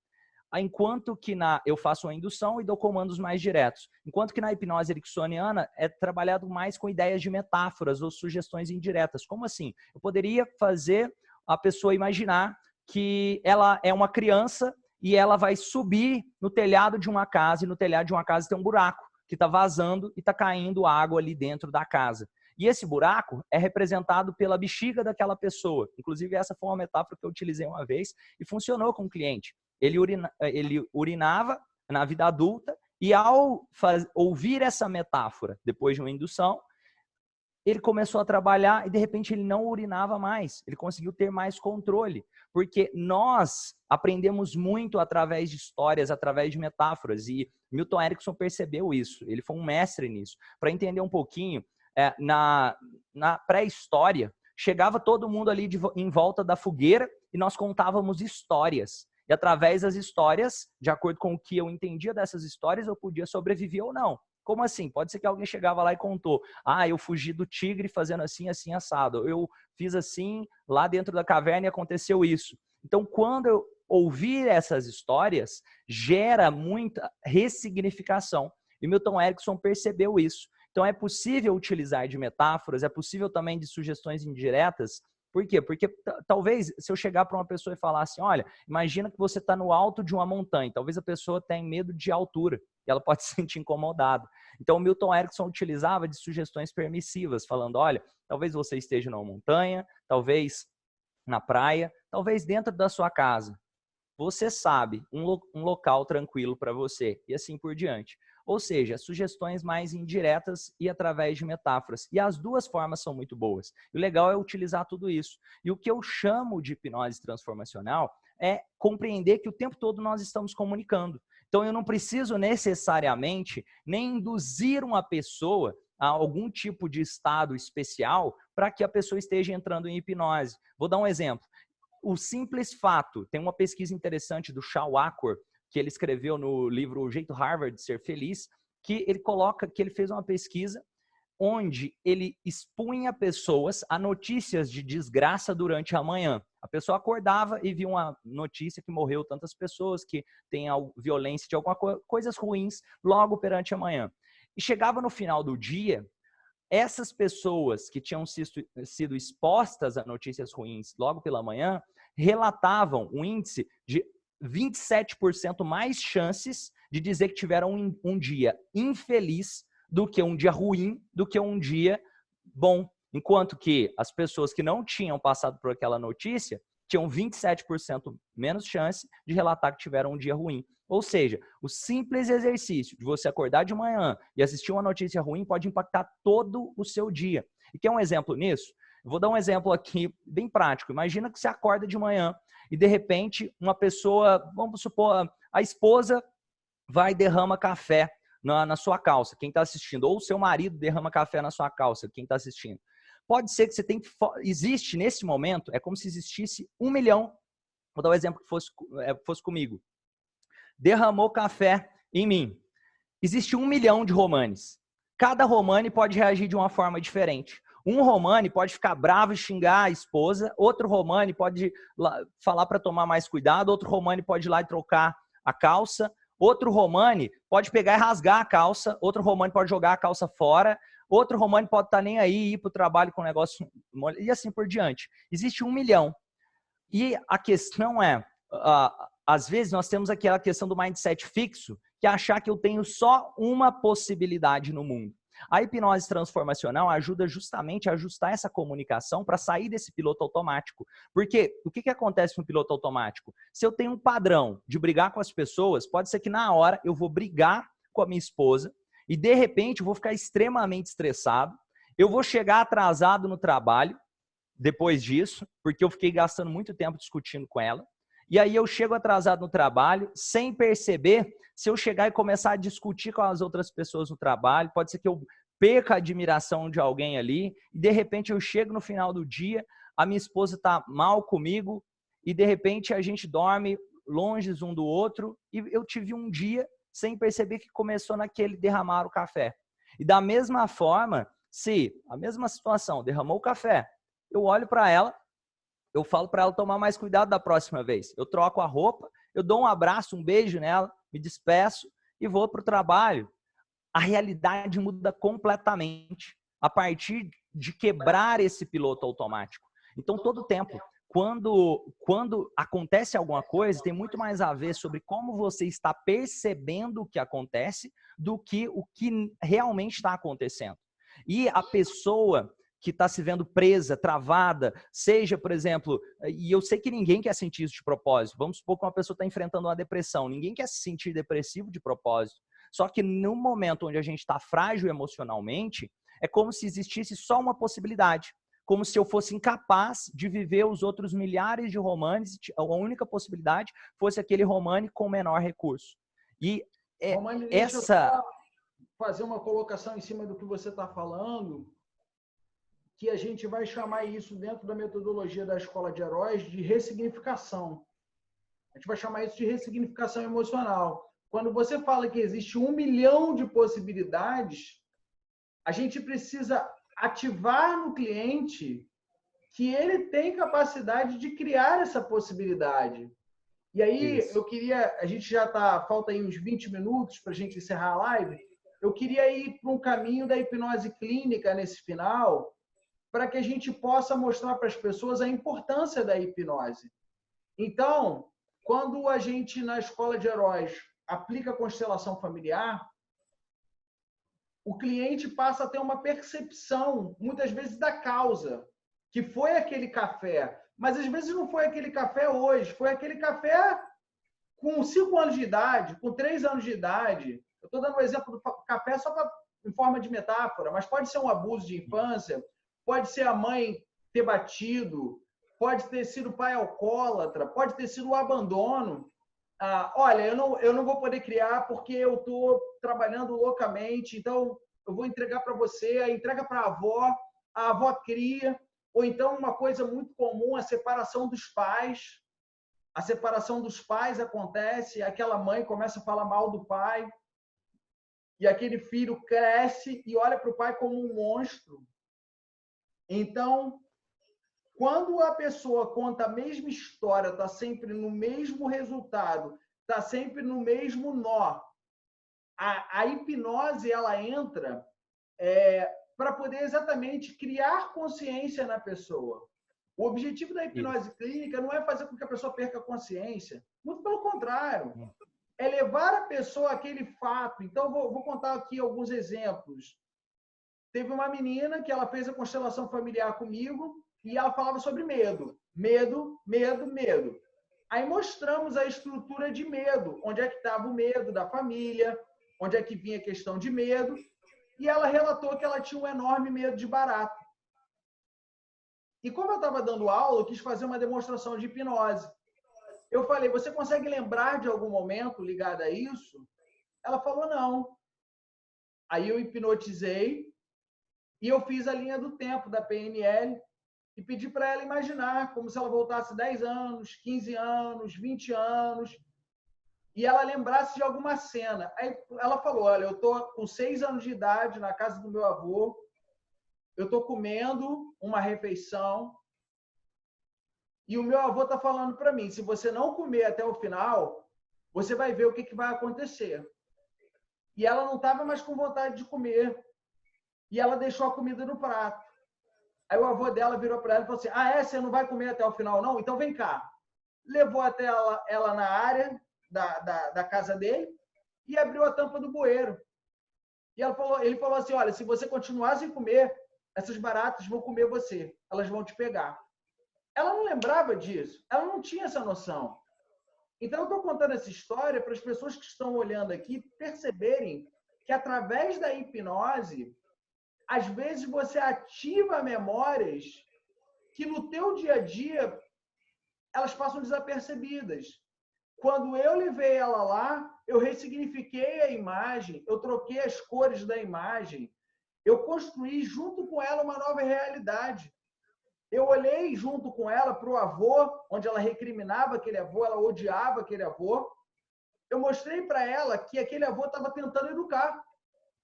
Enquanto que eu faço uma indução e dou comandos mais diretos. Enquanto que na hipnose ericksoniana é trabalhado mais com ideias de metáforas ou sugestões indiretas. Como assim? Eu poderia fazer a pessoa imaginar que ela é uma criança e ela vai subir no telhado de uma casa, e no telhado de uma casa tem um buraco que está vazando e está caindo água ali dentro da casa. E esse buraco é representado pela bexiga daquela pessoa. Inclusive, essa foi uma metáfora que eu utilizei uma vez e funcionou com o cliente. Ele urinava na vida adulta e ao ouvir essa metáfora, depois de uma indução, ele começou a trabalhar e, de repente, ele não urinava mais. Ele conseguiu ter mais controle. Porque nós aprendemos muito através de histórias, através de metáforas. E Milton Erickson percebeu isso. Ele foi um mestre nisso. Para entender um pouquinho, na pré-história, chegava todo mundo ali em volta da fogueira e nós contávamos histórias. E através das histórias, de acordo com o que eu entendia dessas histórias, eu podia sobreviver ou não. Como assim? Pode ser que alguém chegava lá e contou: ah, eu fugi do tigre fazendo assim, assim, assado. Eu fiz assim, lá dentro da caverna e aconteceu isso. Então, quando eu ouvir essas histórias, gera muita ressignificação. E Milton Erickson percebeu isso. Então, é possível utilizar de metáforas, é possível também de sugestões indiretas. Por quê? Porque talvez se eu chegar para uma pessoa e falar assim: olha, imagina que você está no alto de uma montanha. Talvez a pessoa tenha medo de altura e ela pode se sentir incomodada. Então, o Milton Erickson utilizava de sugestões permissivas, falando: olha, talvez você esteja numa montanha, talvez na praia, talvez dentro da sua casa. Você sabe um local tranquilo para você e assim por diante. Ou seja, sugestões mais indiretas e através de metáforas. E as duas formas são muito boas. E o legal é utilizar tudo isso. E o que eu chamo de hipnose transformacional é compreender que o tempo todo nós estamos comunicando. Então, eu não preciso necessariamente nem induzir uma pessoa a algum tipo de estado especial para que a pessoa esteja entrando em hipnose. Vou dar um exemplo. O simples fato, tem uma pesquisa interessante do Shal Acor, que ele escreveu no livro O Jeito Harvard de Ser Feliz, que ele coloca que ele fez uma pesquisa onde ele expunha pessoas a notícias de desgraça durante a manhã. A pessoa acordava e via uma notícia que morreu tantas pessoas, que tem violência de alguma coisa, coisas ruins logo perante a manhã. E chegava no final do dia, essas pessoas que tinham sido expostas a notícias ruins logo pela manhã, relatavam um índice de 27% mais chances de dizer que tiveram um dia infeliz do que um dia ruim, do que um dia bom. Enquanto que as pessoas que não tinham passado por aquela notícia tinham 27% menos chance de relatar que tiveram um dia ruim. Ou seja, o simples exercício de você acordar de manhã e assistir uma notícia ruim pode impactar todo o seu dia. E quer um exemplo nisso? Eu vou dar um exemplo aqui bem prático. Imagina que você acorda de manhã e, de repente, uma pessoa, vamos supor, a esposa vai e derrama café na sua calça, quem está assistindo. Ou o seu marido derrama café na sua calça, quem está assistindo. Pode ser que você tenha que... Existe, nesse momento, é como se existisse 1 milhão. Vou dar um exemplo que fosse comigo. Derramou café em mim. Existe 1 milhão de romanes. Cada romane pode reagir de uma forma diferente. Um romane pode ficar bravo e xingar a esposa, outro romane pode falar para tomar mais cuidado, outro romane pode ir lá e trocar a calça, outro romane pode pegar e rasgar a calça, outro romane pode jogar a calça fora, outro romane pode estar nem aí, ir para o trabalho com o negócio, e assim por diante. Existe 1 milhão. E a questão é, às vezes nós temos aquela questão do mindset fixo, que é achar que eu tenho só uma possibilidade no mundo. A hipnose transformacional ajuda justamente a ajustar essa comunicação para sair desse piloto automático. Porque o que acontece no piloto automático? Se eu tenho um padrão de brigar com as pessoas, pode ser que na hora eu vou brigar com a minha esposa e de repente eu vou ficar extremamente estressado, eu vou chegar atrasado no trabalho depois disso, porque eu fiquei gastando muito tempo discutindo com ela. E aí eu chego atrasado no trabalho, sem perceber, se eu chegar e começar a discutir com as outras pessoas no trabalho, pode ser que eu perca a admiração de alguém ali, e de repente eu chego no final do dia, a minha esposa está mal comigo, e de repente a gente dorme longe um do outro, e eu tive um dia sem perceber que começou naquele derramar o café. E da mesma forma, se a mesma situação, derramou o café, eu olho para ela, eu falo para ela tomar mais cuidado da próxima vez. Eu troco a roupa, eu dou um abraço, um beijo nela, me despeço e vou para o trabalho. A realidade muda completamente a partir de quebrar esse piloto automático. Então, todo tempo, quando acontece alguma coisa, tem muito mais a ver sobre como você está percebendo o que acontece do que o que realmente está acontecendo. E a pessoa que está se vendo presa, travada, seja, por exemplo, e eu sei que ninguém quer sentir isso de propósito. Vamos supor que uma pessoa está enfrentando uma depressão. Ninguém quer se sentir depressivo de propósito. Só que no momento onde a gente está frágil emocionalmente, é como se existisse só uma possibilidade. Como se eu fosse incapaz de viver os outros milhares de romanes, a única possibilidade fosse aquele romane com menor recurso. E Romane, deixa eu só fazer uma colocação em cima do que você está falando, que a gente vai chamar isso dentro da metodologia da Escola de Heróis de ressignificação. A gente vai chamar isso de ressignificação emocional. Quando você fala que existe 1 milhão de possibilidades, a gente precisa ativar no cliente que ele tem capacidade de criar essa possibilidade. E aí, eu queria, a gente já está, falta aí uns 20 minutos para a gente encerrar a live, eu queria ir para um caminho da hipnose clínica nesse final, para que a gente possa mostrar para as pessoas a importância da hipnose. Então, quando a gente, na Escola de Heróis, aplica a constelação familiar, o cliente passa a ter uma percepção, muitas vezes, da causa, que foi aquele café. Mas, às vezes, não foi aquele café hoje, foi aquele café com 5 anos de idade, com 3 anos de idade. Eu estou dando um exemplo do café só em forma de metáfora, mas pode ser um abuso de infância, pode ser a mãe ter batido, pode ter sido o pai alcoólatra, pode ter sido o abandono. Olha, eu não vou poder criar porque eu estou trabalhando loucamente, então eu vou entregar para você, a entrega para a avó cria, ou então uma coisa muito comum, a separação dos pais. A separação dos pais acontece, aquela mãe começa a falar mal do pai, e aquele filho cresce e olha para o pai como um monstro. Então, quando a pessoa conta a mesma história, está sempre no mesmo resultado, está sempre no mesmo nó, a hipnose ela entra para poder exatamente criar consciência na pessoa. O objetivo da hipnose clínica não é fazer com que a pessoa perca a consciência, muito pelo contrário, é levar a pessoa àquele fato. Então, vou contar aqui alguns exemplos. Teve uma menina que ela fez a constelação familiar comigo, e ela falava sobre medo. Medo, medo, medo. Aí mostramos a estrutura de medo, onde é que estava o medo da família, onde é que vinha a questão de medo, e ela relatou que ela tinha um enorme medo de barata. E como eu estava dando aula, eu quis fazer uma demonstração de hipnose. Eu falei, você consegue lembrar de algum momento ligado a isso? Ela falou, não. Aí eu hipnotizei e eu fiz a linha do tempo da PNL, e pedi para ela imaginar como se ela voltasse 10 anos, 15 anos, 20 anos, e ela lembrasse de alguma cena. Aí ela falou, olha, eu estou com 6 anos de idade na casa do meu avô, eu estou comendo uma refeição, e o meu avô está falando para mim, se você não comer até o final, você vai ver o que vai acontecer. E ela não estava mais com vontade de comer, e ela deixou a comida no prato. Aí o avô dela virou para ela e falou assim, você não vai comer até o final, não? Então vem cá. Levou até ela na área da casa dele e abriu a tampa do bueiro. E ele falou assim, olha, se você continuar sem comer, essas baratas vão comer você. Elas vão te pegar. Ela não lembrava disso. Ela não tinha essa noção. Então, eu estou contando essa história para as pessoas que estão olhando aqui perceberem que, através da hipnose, às vezes você ativa memórias que no teu dia a dia elas passam desapercebidas. Quando eu levei ela lá, eu ressignifiquei a imagem, eu troquei as cores da imagem, eu construí junto com ela uma nova realidade. Eu olhei junto com ela para o avô, onde ela recriminava aquele avô, ela odiava aquele avô. eu mostrei para ela que aquele avô estava tentando educar,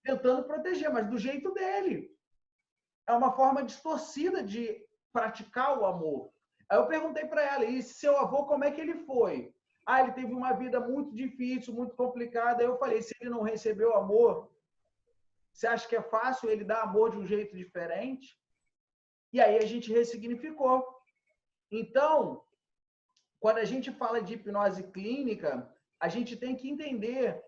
tentando proteger, mas do jeito dele. É uma forma distorcida de praticar o amor. Aí eu perguntei para ela, e seu avô, como é que ele foi? Ah, ele teve uma vida muito difícil, muito complicada. Aí eu falei, se ele não recebeu amor, você acha que é fácil ele dar amor de um jeito diferente? E aí a gente ressignificou. Então, quando a gente fala de hipnose clínica, a gente tem que entender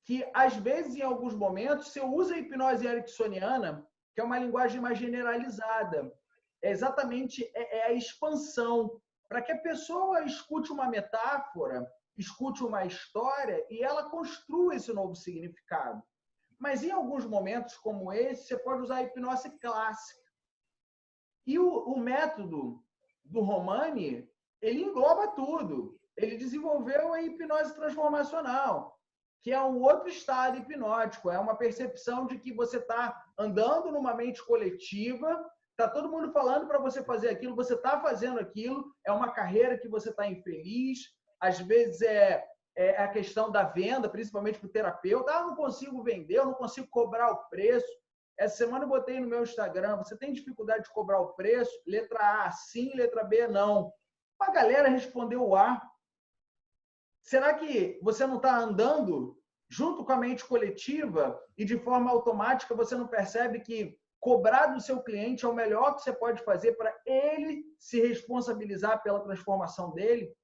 que, às vezes, em alguns momentos, você usa a hipnose ericksoniana, que é uma linguagem mais generalizada. É exatamente a expansão, para que a pessoa escute uma metáfora, escute uma história e ela construa esse novo significado. Mas em alguns momentos como esse, você pode usar a hipnose clássica. E o método do Romani, ele engloba tudo. Ele desenvolveu a hipnose transformacional, que é um outro estado hipnótico, é uma percepção de que você está andando numa mente coletiva, está todo mundo falando para você fazer aquilo, você está fazendo aquilo, é uma carreira que você está infeliz, às vezes é a questão da venda, principalmente para o terapeuta, eu não consigo vender, eu não consigo cobrar o preço. Essa semana eu botei no meu Instagram, você tem dificuldade de cobrar o preço? Letra A, sim, letra B, não. A galera respondeu A. Será que você não está andando junto com a mente coletiva e de forma automática você não percebe que cobrar do seu cliente é o melhor que você pode fazer para ele se responsabilizar pela transformação dele?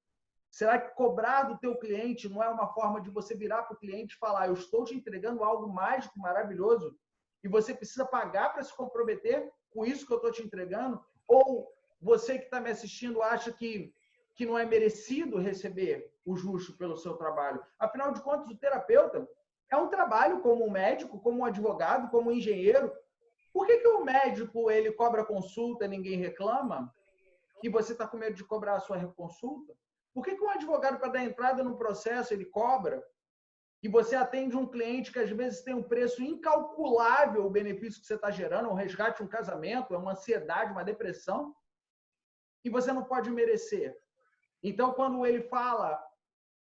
Será que cobrar do teu cliente não é uma forma de você virar para o cliente e falar, eu estou te entregando algo mágico, maravilhoso, e você precisa pagar para se comprometer com isso que eu estou te entregando? Ou você que está me assistindo acha que não é merecido receber o justo pelo seu trabalho? Afinal de contas, o terapeuta é um trabalho como um médico, como um advogado, como um engenheiro. Por que o médico ele cobra consulta e ninguém reclama? E você está com medo de cobrar a sua consulta? Por que um advogado, para dar entrada no processo, ele cobra? E você atende um cliente que às vezes tem um preço incalculável, o benefício que você está gerando, um resgate, um casamento, é uma ansiedade, uma depressão, e você não pode merecer. Então, quando ele fala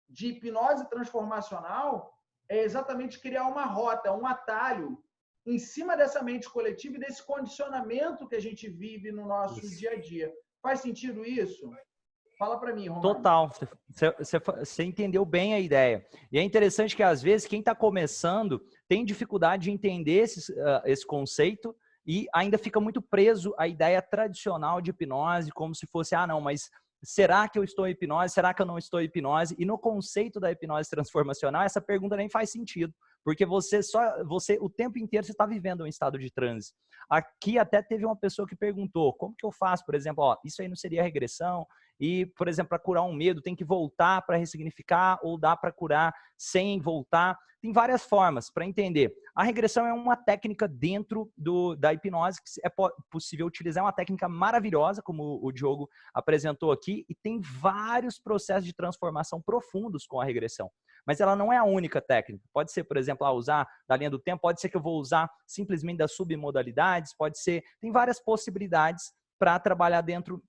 de hipnose transformacional, é exatamente criar uma rota, um atalho, em cima dessa mente coletiva e desse condicionamento que a gente vive no nosso dia a dia. Faz sentido isso? Fala para mim, Romano. Total, você entendeu bem a ideia. E é interessante que, às vezes, quem está começando tem dificuldade de entender esse conceito e ainda fica muito preso à ideia tradicional de hipnose, como se fosse, ah, não, mas será que eu estou em hipnose? Será que eu não estou em hipnose? E no conceito da hipnose transformacional, essa pergunta nem faz sentido, porque você o tempo inteiro você está vivendo um estado de transe. Aqui até teve uma pessoa que perguntou, como que eu faço, por exemplo, ó, isso aí não seria regressão? E, por exemplo, para curar um medo, tem que voltar para ressignificar ou dá para curar sem voltar? Tem várias formas para entender. A regressão é uma técnica dentro da hipnose que é possível utilizar, é uma técnica maravilhosa, como o Diogo apresentou aqui, e tem vários processos de transformação profundos com a regressão. Mas ela não é a única técnica. Pode ser, por exemplo, usar da linha do tempo, pode ser que eu vou usar simplesmente das submodalidades, pode ser, tem várias possibilidades para trabalhar dentro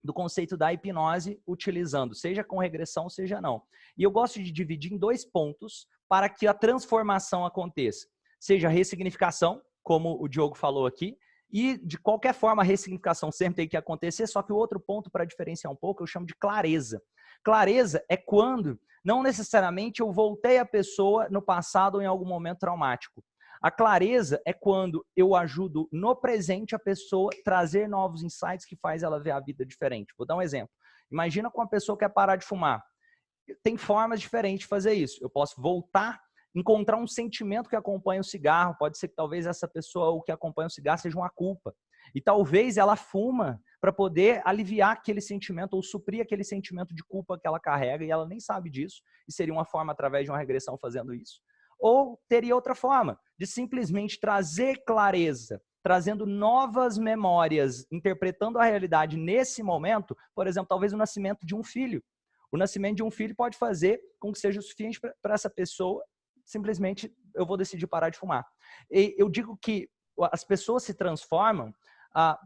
do conceito da hipnose, utilizando, seja com regressão, seja não. E eu gosto de dividir em dois pontos para que a transformação aconteça. Seja a ressignificação, como o Diogo falou aqui, e de qualquer forma a ressignificação sempre tem que acontecer, só que o outro ponto para diferenciar um pouco eu chamo de clareza. Clareza é quando não necessariamente eu voltei a pessoa no passado ou em algum momento traumático. A clareza é quando eu ajudo no presente a pessoa trazer novos insights que faz ela ver a vida diferente. Vou dar um exemplo. Imagina que uma pessoa quer parar de fumar. Tem formas diferentes de fazer isso. Eu posso voltar, encontrar um sentimento que acompanha o cigarro. Pode ser que talvez essa pessoa, o que acompanha o cigarro, seja uma culpa. E talvez ela fuma para poder aliviar aquele sentimento ou suprir aquele sentimento de culpa que ela carrega e ela nem sabe disso. E seria uma forma, através de uma regressão, fazendo isso. Ou teria outra forma, de simplesmente trazer clareza, trazendo novas memórias, interpretando a realidade nesse momento, por exemplo, talvez o nascimento de um filho. O nascimento de um filho pode fazer com que seja o suficiente para essa pessoa, simplesmente, eu vou decidir parar de fumar. E eu digo que as pessoas se transformam,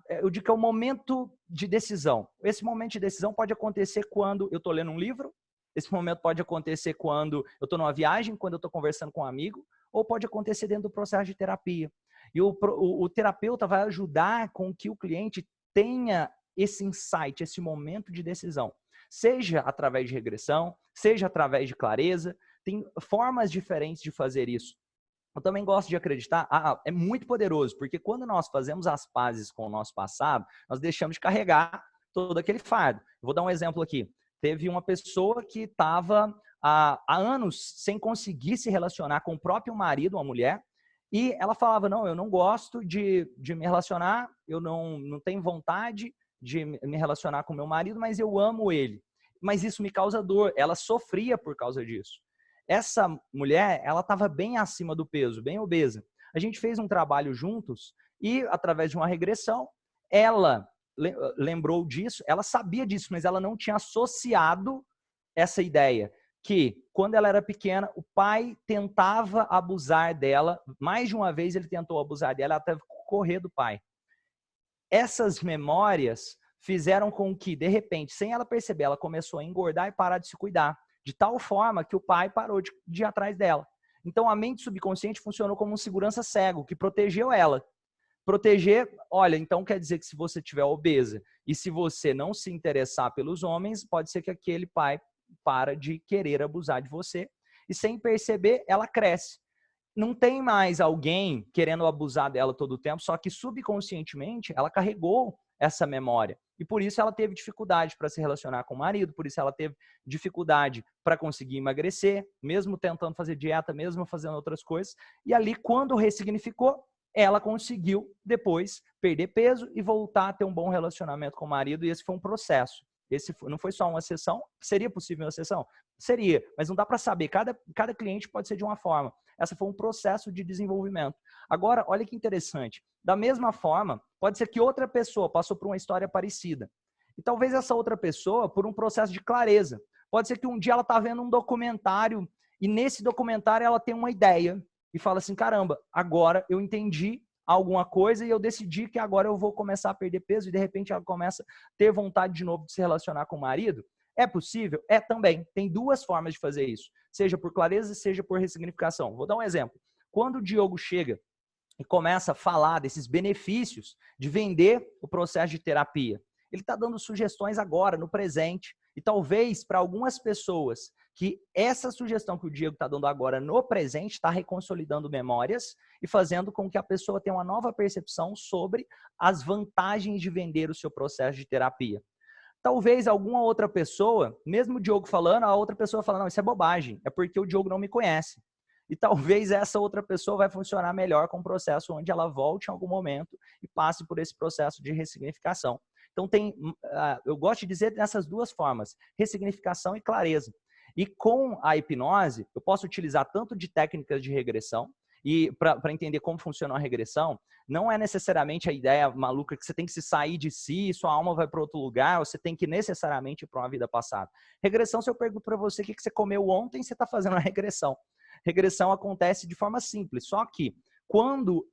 eu digo que é o momento de decisão. Esse momento de decisão pode acontecer quando eu estou lendo um livro, Esse momento pode acontecer quando eu estou numa viagem, quando eu estou conversando com um amigo, ou pode acontecer dentro do processo de terapia. E o terapeuta vai ajudar com que o cliente tenha esse insight, esse momento de decisão. Seja através de regressão, seja através de clareza, tem formas diferentes de fazer isso. Eu também gosto de acreditar, é muito poderoso, porque quando nós fazemos as pazes com o nosso passado, nós deixamos de carregar todo aquele fardo. Vou dar um exemplo aqui. Teve uma pessoa que estava há anos sem conseguir se relacionar com o próprio marido, uma mulher, e ela falava, não, eu não gosto de me relacionar, eu não tenho vontade de me relacionar com meu marido, mas eu amo ele. Mas isso me causa dor, ela sofria por causa disso. Essa mulher, ela estava bem acima do peso, bem obesa. A gente fez um trabalho juntos e, através de uma regressão, ela lembrou disso, ela sabia disso, mas ela não tinha associado essa ideia, que quando ela era pequena, o pai tentava abusar dela, mais de uma vez ele tentou abusar dela, ela teve que correr do pai. Essas memórias fizeram com que, de repente, sem ela perceber, ela começou a engordar e parar de se cuidar, de tal forma que o pai parou de ir atrás dela. Então, a mente subconsciente funcionou como um segurança cego, que protegeu ela. Proteger, olha, então quer dizer que se você estiver obesa e se você não se interessar pelos homens, pode ser que aquele pai para de querer abusar de você e sem perceber, ela cresce. Não tem mais alguém querendo abusar dela todo o tempo, só que subconscientemente ela carregou essa memória. E por isso ela teve dificuldade para se relacionar com o marido, por isso ela teve dificuldade para conseguir emagrecer, mesmo tentando fazer dieta, mesmo fazendo outras coisas. E ali, quando ressignificou, ela conseguiu depois perder peso e voltar a ter um bom relacionamento com o marido. E esse foi um processo. Esse não foi só uma sessão. Seria possível uma sessão? Seria, mas não dá para saber. Cada cliente pode ser de uma forma. Essa foi um processo de desenvolvimento. Agora, olha que interessante. Da mesma forma, pode ser que outra pessoa passou por uma história parecida. E talvez essa outra pessoa, por um processo de clareza. Pode ser que um dia ela está vendo um documentário e nesse documentário ela tem uma ideia e fala assim, caramba, agora eu entendi alguma coisa e eu decidi que agora eu vou começar a perder peso e de repente ela começa a ter vontade de novo de se relacionar com o marido. É possível? É também. Tem duas formas de fazer isso. Seja por clareza, seja por ressignificação. Vou dar um exemplo. Quando o Diogo chega e começa a falar desses benefícios de vender o processo de terapia, ele está dando sugestões agora, no presente. E talvez para algumas pessoas que essa sugestão que o Diego está dando agora no presente está reconsolidando memórias e fazendo com que a pessoa tenha uma nova percepção sobre as vantagens de vender o seu processo de terapia. Talvez alguma outra pessoa, mesmo o Diogo falando, a outra pessoa fala, não, isso é bobagem, é porque o Diogo não me conhece. E talvez essa outra pessoa vai funcionar melhor com um processo onde ela volte em algum momento e passe por esse processo de ressignificação. Então, eu gosto de dizer dessas duas formas, ressignificação e clareza. E com a hipnose, eu posso utilizar tanto de técnicas de regressão, e para entender como funciona a regressão, não é necessariamente a ideia maluca que você tem que se sair de si, sua alma vai para outro lugar, ou você tem que necessariamente ir para uma vida passada. Regressão, se eu pergunto para você o que você comeu ontem, você está fazendo uma regressão. Regressão acontece de forma simples, só que quando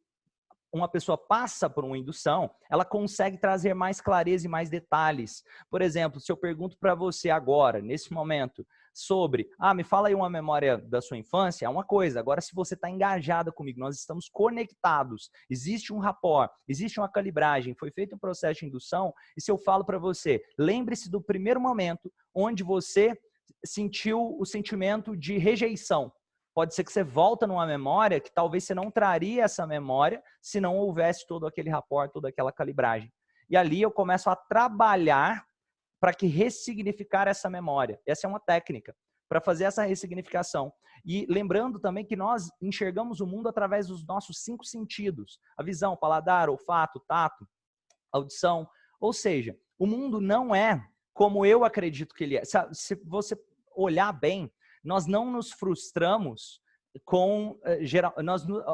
uma pessoa passa por uma indução, ela consegue trazer mais clareza e mais detalhes. Por exemplo, se eu pergunto para você agora, nesse momento, sobre, me fala aí uma memória da sua infância, é uma coisa. Agora, se você está engajada comigo, nós estamos conectados, existe um rapport, existe uma calibragem, foi feito um processo de indução, e se eu falo para você, lembre-se do primeiro momento onde você sentiu o sentimento de rejeição. Pode ser que você volta numa memória que talvez você não traria essa memória se não houvesse todo aquele rapport, toda aquela calibragem. E ali eu começo a trabalhar para que ressignificar essa memória. Essa é uma técnica para fazer essa ressignificação. E lembrando também que nós enxergamos o mundo através dos nossos 5 sentidos. A visão, paladar, olfato, tato, audição. Ou seja, o mundo não é como eu acredito que ele é. Se você olhar bem, nós não nos frustramos com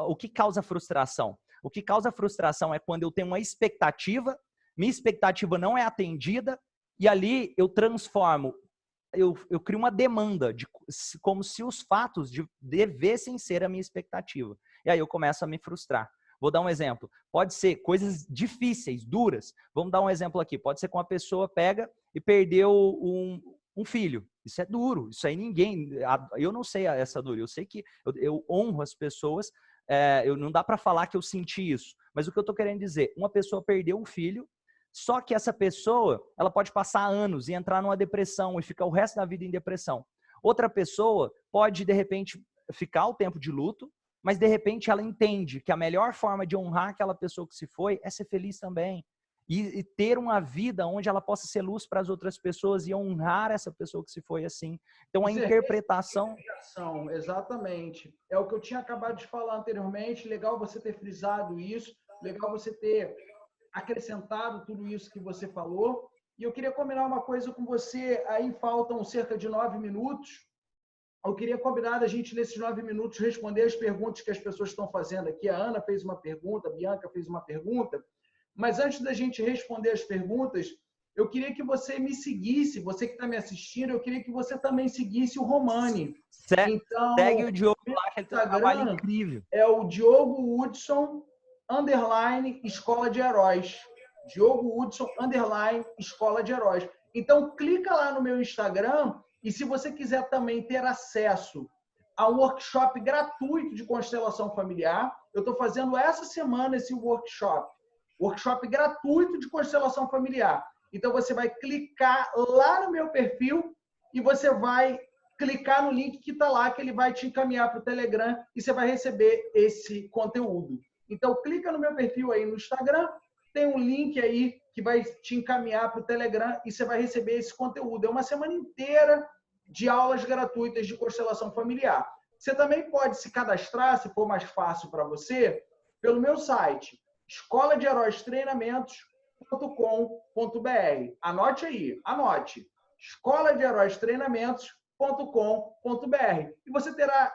o que causa frustração. O que causa frustração é quando eu tenho uma expectativa, minha expectativa não é atendida, e ali eu transformo, eu crio uma demanda, como se os fatos devessem ser a minha expectativa. E aí eu começo a me frustrar. Vou dar um exemplo. Pode ser coisas difíceis, duras. Vamos dar um exemplo aqui. Pode ser que uma pessoa pega e perdeu um filho. Isso é duro, isso aí ninguém... Eu não sei essa dor, eu sei que eu honro as pessoas, não dá para falar que eu senti isso, mas o que eu estou querendo dizer, uma pessoa perdeu um filho, só que essa pessoa, ela pode passar anos e entrar numa depressão e ficar o resto da vida em depressão. Outra pessoa pode, de repente, ficar o tempo de luto, mas de repente ela entende que a melhor forma de honrar aquela pessoa que se foi é ser feliz também. E ter uma vida onde ela possa ser luz para as outras pessoas e honrar essa pessoa que se foi assim. Então, a interpretação... Exatamente. É o que eu tinha acabado de falar anteriormente. Legal você ter frisado isso. Legal você ter acrescentado tudo isso que você falou. E eu queria combinar uma coisa com você. Aí faltam cerca de 9 minutos. Eu queria combinar a gente, nesses 9 minutos, responder as perguntas que as pessoas estão fazendo aqui. A Ana fez uma pergunta, a Bianca fez uma pergunta. Mas antes da gente responder as perguntas, eu queria que você me seguisse, você que está me assistindo, eu queria que você também seguisse o Romani. Então, segue o Diogo lá, que ele tem um trabalho incrível. É o Diogo Hudson, _ Escola de Heróis. Diogo Hudson, _ Escola de Heróis. Então, clica lá no meu Instagram e se você quiser também ter acesso a um workshop gratuito de constelação familiar, eu estou fazendo essa semana esse workshop gratuito de constelação familiar. Então, você vai clicar lá no meu perfil e você vai clicar no link que está lá, que ele vai te encaminhar para o Telegram e você vai receber esse conteúdo. Então, clica no meu perfil aí no Instagram, tem um link aí que vai te encaminhar para o Telegram e você vai receber esse conteúdo. É uma semana inteira de aulas gratuitas de constelação familiar. Você também pode se cadastrar, se for mais fácil para você, pelo meu site, escoladeheróistreinamentos.com.br. Anote aí, anote. escoladeheróistreinamentos.com.br. E você terá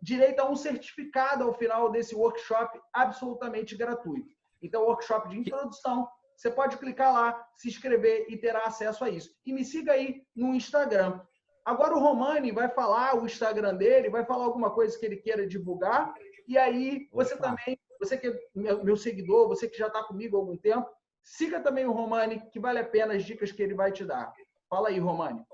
direito a um certificado ao final desse workshop absolutamente gratuito. Então, workshop de introdução, você pode clicar lá, se inscrever e terá acesso a isso. E me siga aí no Instagram. Agora o Romani vai falar o Instagram dele, vai falar alguma coisa que ele queira divulgar, e aí você também, você que é meu seguidor, você que já está comigo há algum tempo, siga também o Romani, que vale a pena as dicas que ele vai te dar. Fala aí, Romani.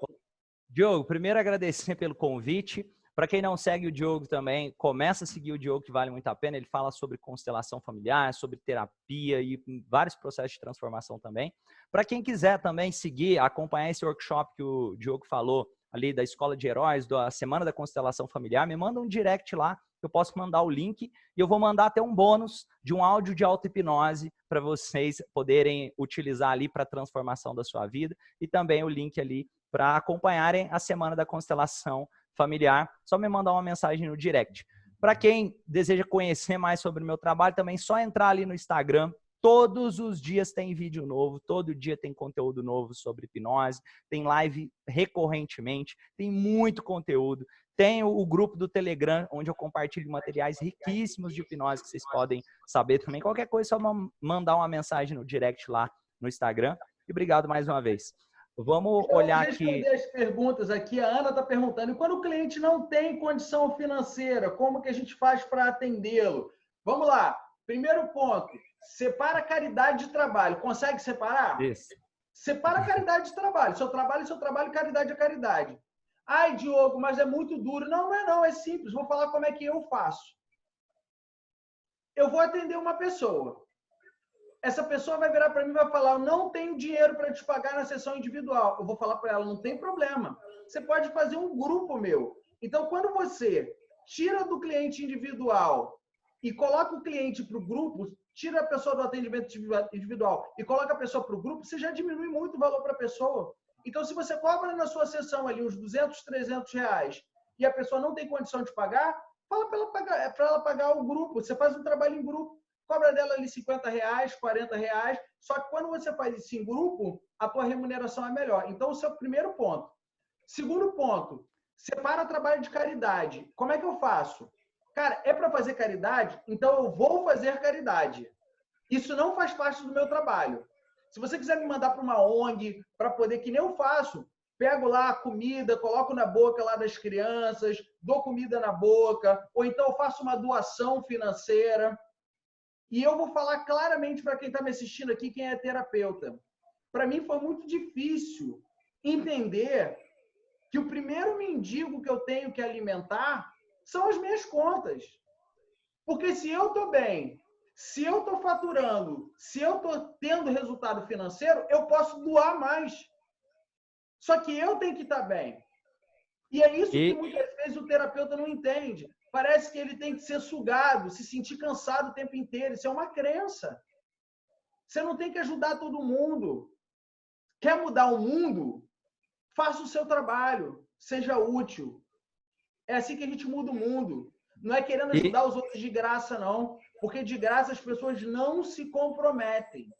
Diogo, primeiro agradecer pelo convite. Para quem não segue o Diogo também, começa a seguir o Diogo, que vale muito a pena. Ele fala sobre constelação familiar, sobre terapia e vários processos de transformação também. Para quem quiser também seguir, acompanhar esse workshop que o Diogo falou, ali da Escola de Heróis, da Semana da Constelação Familiar, me manda um direct lá, eu posso mandar o link e eu vou mandar até um bônus de um áudio de auto-hipnose para vocês poderem utilizar ali para a transformação da sua vida e também o link ali para acompanharem a Semana da Constelação Familiar. Só me mandar uma mensagem no direct. Para quem deseja conhecer mais sobre o meu trabalho, também só entrar ali no Instagram. Todos os dias tem vídeo novo, todo dia tem conteúdo novo sobre hipnose, tem live recorrentemente, tem muito conteúdo. Tem o grupo do Telegram, onde eu compartilho materiais riquíssimos de hipnose que vocês podem saber também. Qualquer coisa, é só mandar uma mensagem no direct lá no Instagram. E obrigado mais uma vez. Vamos olhar aqui. Vou responder as perguntas aqui. A Ana está perguntando, e quando o cliente não tem condição financeira, como que a gente faz para atendê-lo? Vamos lá. Primeiro ponto, separa caridade de trabalho. Consegue separar? Isso. Separa caridade de trabalho. Seu trabalho é seu trabalho, caridade é caridade. Ai, Diogo, mas é muito duro. Não, não é não, é simples. Vou falar como é que eu faço. Eu vou atender uma pessoa. Essa pessoa vai virar para mim e vai falar, eu não tenho dinheiro para te pagar na sessão individual. Eu vou falar para ela, não tem problema. Você pode fazer um grupo meu. Então, quando você tira do cliente individual e coloca o cliente para o grupo, tira a pessoa do atendimento individual e coloca a pessoa para o grupo, você já diminui muito o valor para a pessoa. Então, se você cobra na sua sessão ali uns 200, 300 reais e a pessoa não tem condição de pagar, fala para ela pagar o grupo. Você faz um trabalho em grupo, cobra dela ali 50 reais, 40 reais. Só que quando você faz isso em grupo, a tua remuneração é melhor. Então, esse é o primeiro ponto. Segundo ponto, separa trabalho de caridade. Como é que eu faço? Cara, é para fazer caridade? Então eu vou fazer caridade. Isso não faz parte do meu trabalho. Se você quiser me mandar para uma ONG, para poder, que nem eu faço, pego lá a comida, coloco na boca lá das crianças, dou comida na boca, ou então eu faço uma doação financeira. E eu vou falar claramente para quem está me assistindo aqui, quem é terapeuta. Para mim foi muito difícil entender que o primeiro mendigo que eu tenho que alimentar são as minhas contas. Porque se eu estou bem, se eu estou faturando, se eu estou tendo resultado financeiro, eu posso doar mais. Só que eu tenho que estar bem. E é isso que muitas vezes o terapeuta não entende. Parece que ele tem que ser sugado, se sentir cansado o tempo inteiro. Isso é uma crença. Você não tem que ajudar todo mundo. Quer mudar o mundo? Faça o seu trabalho. Seja útil. É assim que a gente muda o mundo. Não é querendo ajudar os outros de graça, não. Porque de graça as pessoas não se comprometem.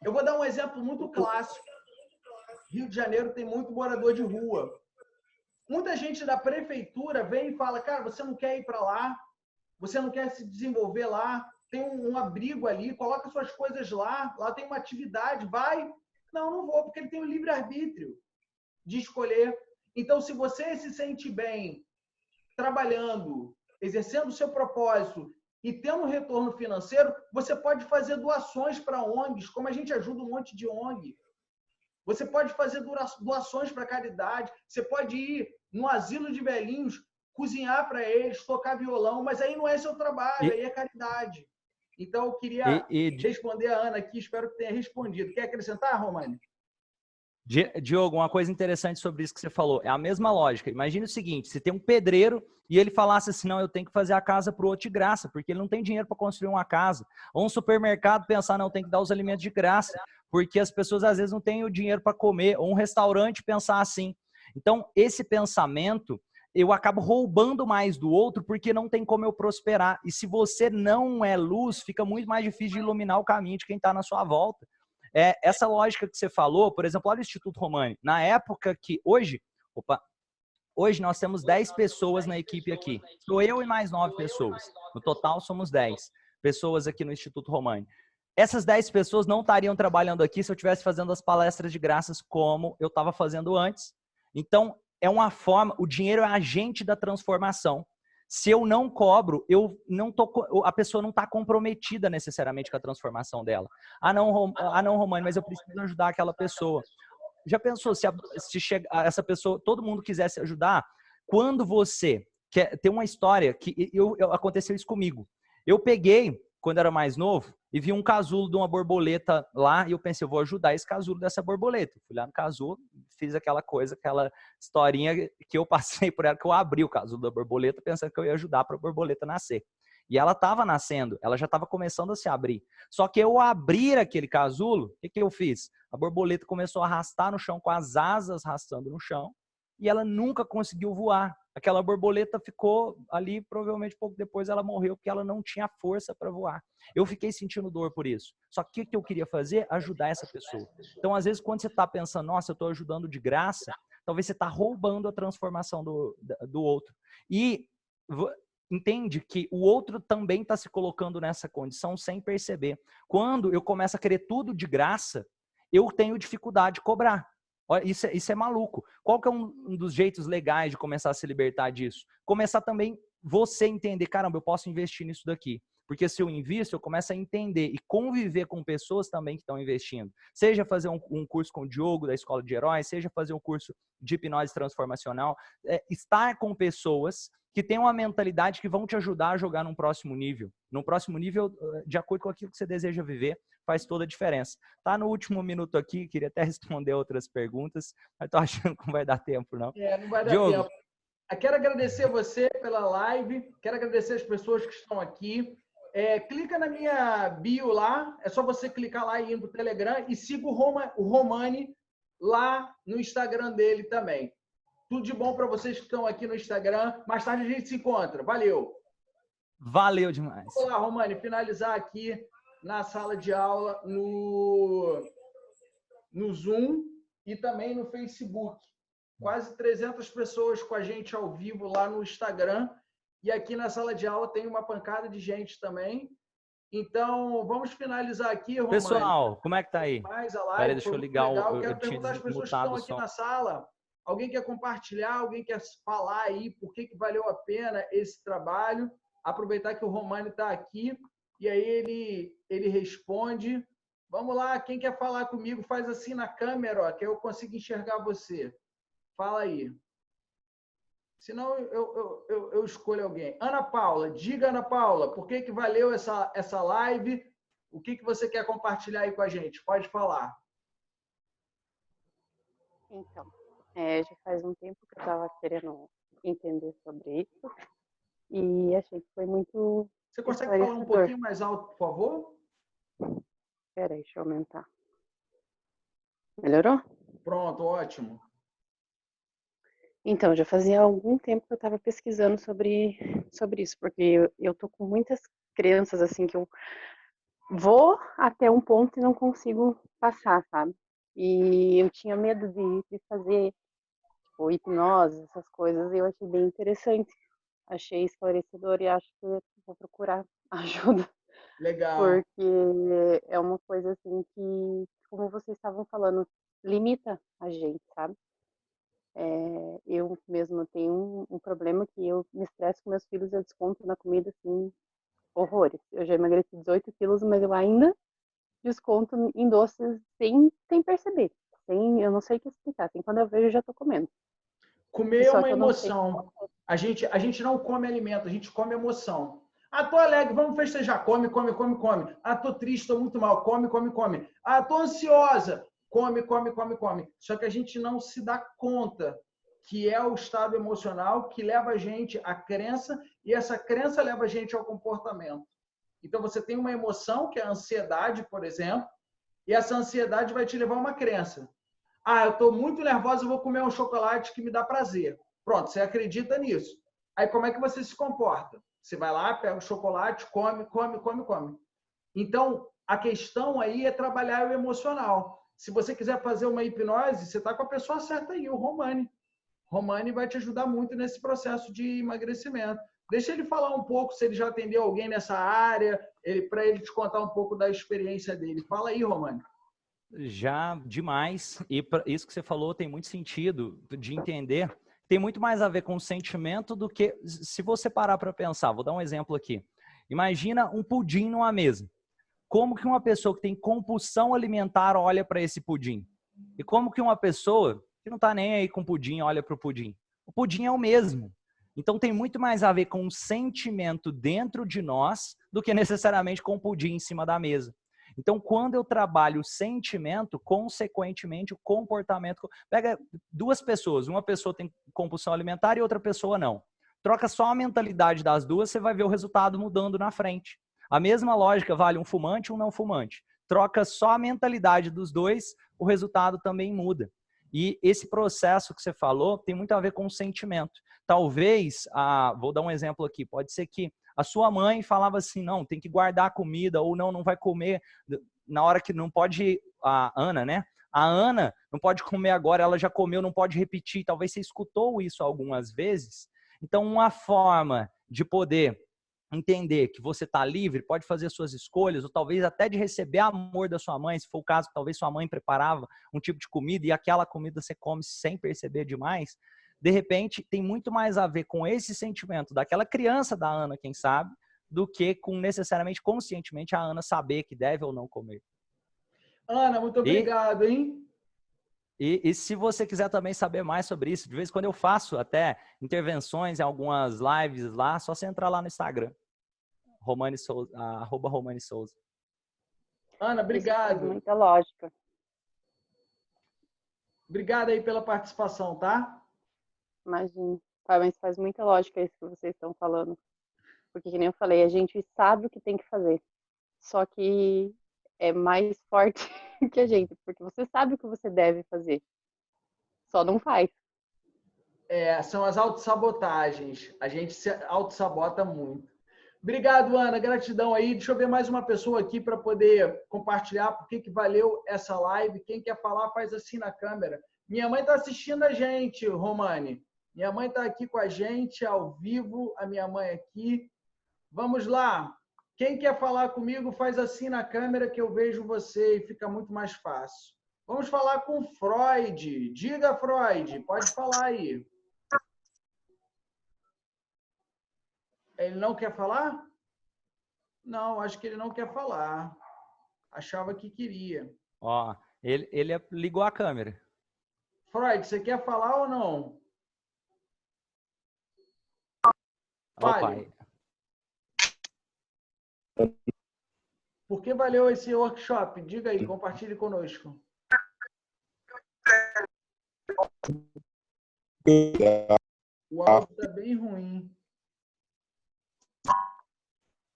Eu vou dar um exemplo muito clássico. Rio de Janeiro tem muito morador de rua. Muita gente da prefeitura vem e fala, cara, você não quer ir para lá? Você não quer se desenvolver lá? Tem um abrigo ali, coloca suas coisas lá, lá tem uma atividade, vai. Não, não vou, porque ele tem o livre-arbítrio de escolher. Então, se você se sente bem trabalhando, exercendo o seu propósito e tendo um retorno financeiro, você pode fazer doações para ONGs, como a gente ajuda um monte de ONG. Você pode fazer doações para caridade, você pode ir no asilo de velhinhos, cozinhar para eles, tocar violão, mas aí não é seu trabalho, aí é caridade. Então, eu queria responder a Ana aqui, espero que tenha respondido. Quer acrescentar, Romani? Diogo, uma coisa interessante sobre isso que você falou, é a mesma lógica. Imagina o seguinte, se tem um pedreiro e ele falasse assim, não, eu tenho que fazer a casa para o outro de graça, porque ele não tem dinheiro para construir uma casa. Ou um supermercado pensar, não, tem que dar os alimentos de graça, porque as pessoas às vezes não têm o dinheiro para comer. Ou um restaurante pensar assim. Então, esse pensamento, eu acabo roubando mais do outro, porque não tem como eu prosperar. E se você não é luz, fica muito mais difícil de iluminar o caminho de quem está na sua volta. Essa lógica que você falou, por exemplo, olha o Instituto Romani. Na época que hoje nós temos 10 pessoas na equipe aqui. Sou eu e mais 9 pessoas. No total somos 10 pessoas aqui no Instituto Romani. Essas 10 pessoas não estariam trabalhando aqui se eu estivesse fazendo as palestras de graças como eu estava fazendo antes. Então, é uma forma, o dinheiro é agente da transformação. Se eu não cobro, a pessoa não está comprometida necessariamente com a transformação dela. Ah, não, Romani, mas eu preciso ajudar aquela pessoa. Já pensou se essa pessoa, todo mundo quisesse ajudar? Quando você quer ter uma história que aconteceu isso comigo. Eu peguei, quando era mais novo, e vi um casulo de uma borboleta lá, e eu pensei, eu vou ajudar esse casulo dessa borboleta. Fui lá no casulo, fiz aquela historinha que eu passei por ela, que eu abri o casulo da borboleta, pensando que eu ia ajudar para a borboleta nascer. E ela estava nascendo, ela já estava começando a se abrir. Só que eu abrir aquele casulo, o que eu fiz? A borboleta começou a arrastar no chão, com as asas arrastando no chão, e ela nunca conseguiu voar. Aquela borboleta ficou ali, provavelmente pouco depois ela morreu, porque ela não tinha força para voar. Eu fiquei sentindo dor por isso. Só que o que eu queria fazer? Ajudar essa pessoa. Então, às vezes, quando você está pensando, nossa, eu estou ajudando de graça, talvez você está roubando a transformação do outro. E entende que o outro também está se colocando nessa condição sem perceber. Quando eu começo a querer tudo de graça, eu tenho dificuldade de cobrar. Olha, isso é maluco. Qual que é um dos jeitos legais de começar a se libertar disso? Começar também você entender, caramba, eu posso investir nisso daqui. Porque se eu invisto, eu começo a entender e conviver com pessoas também que estão investindo. Seja fazer um curso com o Diogo, da Escola de Heróis, seja fazer um curso de hipnose transformacional. Estar com pessoas que têm uma mentalidade que vão te ajudar a jogar num próximo nível. Num próximo nível, de acordo com aquilo que você deseja viver, faz toda a diferença. Tá no último minuto aqui, queria até responder outras perguntas, mas tô achando que não vai dar tempo, não. Não vai dar tempo. Eu quero agradecer você pela live, quero agradecer as pessoas que estão aqui. Clica na minha bio lá, é só você clicar lá e ir no Telegram e siga o Romani lá no Instagram dele também. Tudo de bom para vocês que estão aqui no Instagram. Mais tarde a gente se encontra. Valeu! Valeu demais. Vamos lá, Romani, finalizar aqui na sala de aula, no Zoom e também no Facebook. Quase 300 pessoas com a gente ao vivo lá no Instagram. E aqui na sala de aula tem uma pancada de gente também. Então, vamos finalizar aqui, Romani. Pessoal, como é que tá aí? Mais a live. Peraí, deixa eu ligar o... Eu quero perguntar às pessoas que estão aqui na sala. Alguém quer compartilhar? Alguém quer falar aí por que valeu a pena esse trabalho? Aproveitar que o Romani está aqui e aí ele responde. Vamos lá, quem quer falar comigo, faz assim na câmera, ó, que eu consigo enxergar você. Fala aí. Senão eu escolho alguém. Ana Paula, diga, Ana Paula, por que valeu essa live? O que você quer compartilhar aí com a gente? Pode falar. Então, já faz um tempo que eu estava querendo entender sobre isso e achei que foi muito Você consegue falar um esclarecedor. pouquinho mais alto, por favor? Espera aí, deixa eu aumentar. Melhorou? Pronto, ótimo. Então, já fazia algum tempo que eu estava pesquisando sobre isso, porque eu tô com muitas crenças, assim, que eu vou até um ponto e não consigo passar, sabe? E eu tinha medo de fazer, tipo, hipnose, essas coisas, e eu achei bem interessante. Achei esclarecedor e acho que eu vou procurar ajuda, Legal. porque é uma coisa, assim, que, como vocês estavam falando, limita a gente, sabe? Eu mesma tenho um problema que eu me estresso com meus filhos, eu desconto na comida, assim, horrores. Eu já emagreci 18 quilos, mas eu ainda desconto em doces sem perceber. Eu não sei o que explicar. Assim, quando eu vejo, eu já tô comendo. Comer E é só uma que eu não sei. emoção. A gente não come alimento, a gente come emoção. Ah, tô alegre, vamos festejar. Come, come, come, come. Ah, tô triste, tô muito mal. Come, come, come. Ah, tô ansiosa. Come, come, come, come. Só que a gente não se dá conta que é o estado emocional que leva a gente à crença e essa crença leva a gente ao comportamento. Então você tem uma emoção, que é a ansiedade, por exemplo, e essa ansiedade vai te levar a uma crença. Ah, eu estou muito nervosa, eu vou comer um chocolate que me dá prazer. Pronto, você acredita nisso. Aí como é que você se comporta? Você vai lá, pega o chocolate, come, come, come, come. Então, a questão aí é trabalhar o emocional. Se você quiser fazer uma hipnose, você está com a pessoa certa aí, o Romani. Romani vai te ajudar muito nesse processo de emagrecimento. Deixa ele falar um pouco, se ele já atendeu alguém nessa área, para ele te contar um pouco da experiência dele. Fala aí, Romani. Já demais, e isso que você falou tem muito sentido de entender, tem muito mais a ver com o sentimento do que, se você parar para pensar, vou dar um exemplo aqui, imagina um pudim numa mesa, como que uma pessoa que tem compulsão alimentar olha para esse pudim? E como que uma pessoa que não está nem aí com pudim olha para o pudim? O pudim é o mesmo. Então tem muito mais a ver com o sentimento dentro de nós do que necessariamente com o pudim em cima da mesa. Então, quando eu trabalho o sentimento, consequentemente, o comportamento... Pega duas pessoas, uma pessoa tem compulsão alimentar e outra pessoa não. Troca só a mentalidade das duas, você vai ver o resultado mudando na frente. A mesma lógica vale um fumante e um não fumante. Troca só a mentalidade dos dois, o resultado também muda. E esse processo que você falou tem muito a ver com o sentimento. Talvez, vou dar um exemplo aqui, pode ser que a sua mãe falava assim, não, tem que guardar a comida, ou não vai comer na hora que não pode, a Ana, né? A Ana não pode comer agora, ela já comeu, não pode repetir. Talvez você escutou isso algumas vezes. Então, uma forma de poder entender que você está livre, pode fazer suas escolhas, ou talvez até de receber amor da sua mãe, se for o caso, talvez sua mãe preparava um tipo de comida e aquela comida você come sem perceber demais, de repente tem muito mais a ver com esse sentimento daquela criança da Ana, quem sabe, do que com necessariamente, conscientemente, a Ana saber que deve ou não comer. Ana, muito obrigado, hein? E se você quiser também saber mais sobre isso, de vez em quando eu faço até intervenções em algumas lives lá, só você entrar lá no Instagram. Romani Souza, @Romani Souza. Ana, Isso faz obrigado. muita lógica. Obrigado aí pela participação, tá? Imagina. Mas faz muita lógica isso que vocês estão falando. Porque, que nem eu falei, a gente sabe o que tem que fazer. Só que é mais forte que a gente. Porque você sabe o que você deve fazer. Só não faz. São as autossabotagens. A gente se autossabota muito. Obrigado, Ana. Gratidão aí. Deixa eu ver mais uma pessoa aqui para poder compartilhar por que valeu essa live. Quem quer falar, faz assim na câmera. Minha mãe está assistindo a gente, Romani. Minha mãe está aqui com a gente, ao vivo. A minha mãe aqui. Vamos lá. Quem quer falar comigo, faz assim na câmera que eu vejo você e fica muito mais fácil. Vamos falar com Freud. Diga, Freud. Pode falar aí. Ele não quer falar? Não, acho que ele não quer falar. Achava que queria. Ó, ele ligou a câmera. Freud, você quer falar ou não? Fale. Por que valeu esse workshop? Diga aí, compartilhe conosco. O áudio está bem ruim.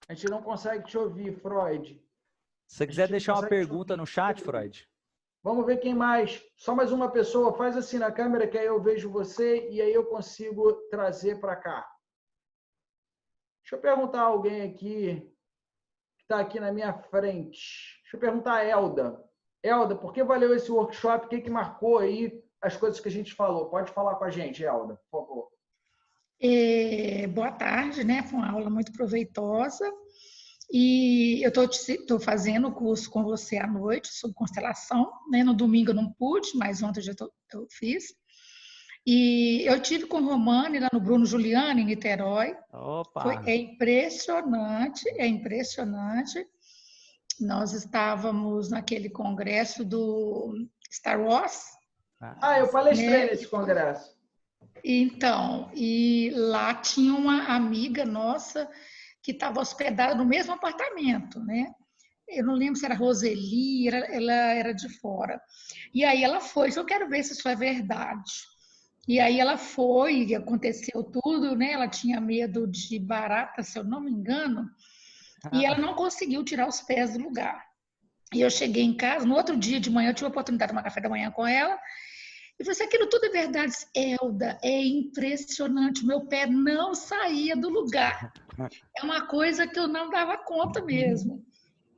A gente não consegue te ouvir, Freud. Se você quiser deixar uma pergunta no chat, Freud. Vamos ver quem mais. Só mais uma pessoa. Faz assim na câmera que aí eu vejo você e aí eu consigo trazer para cá. Deixa eu perguntar a alguém aqui que está aqui na minha frente. Deixa eu perguntar a Elda. Elda, por que valeu esse workshop? O que marcou aí as coisas que a gente falou? Pode falar com a gente, Elda, por favor. Boa tarde, né? Foi uma aula muito proveitosa. E eu estou fazendo o curso com você à noite sobre constelação, né? No domingo eu não pude, mas ontem eu fiz. E eu tive com o Romani lá no Bruno Giuliani, em Niterói. Opa! É impressionante, é impressionante. Nós estávamos naquele congresso do Star Wars. Eu palestrei nesse congresso. Então, e lá tinha uma amiga nossa que estava hospedada no mesmo apartamento, né? Eu não lembro se era Roseli, ela era de fora. E aí ela foi, eu quero ver se isso é verdade. E aí ela foi, e aconteceu tudo, né? Ela tinha medo de barata, se eu não me engano, e ela não conseguiu tirar os pés do lugar. E eu cheguei em casa, no outro dia de manhã, eu tive a oportunidade de tomar café da manhã com ela, e falei assim, aquilo tudo é verdade. Elda, é impressionante, o meu pé não saía do lugar. É uma coisa que eu não dava conta mesmo.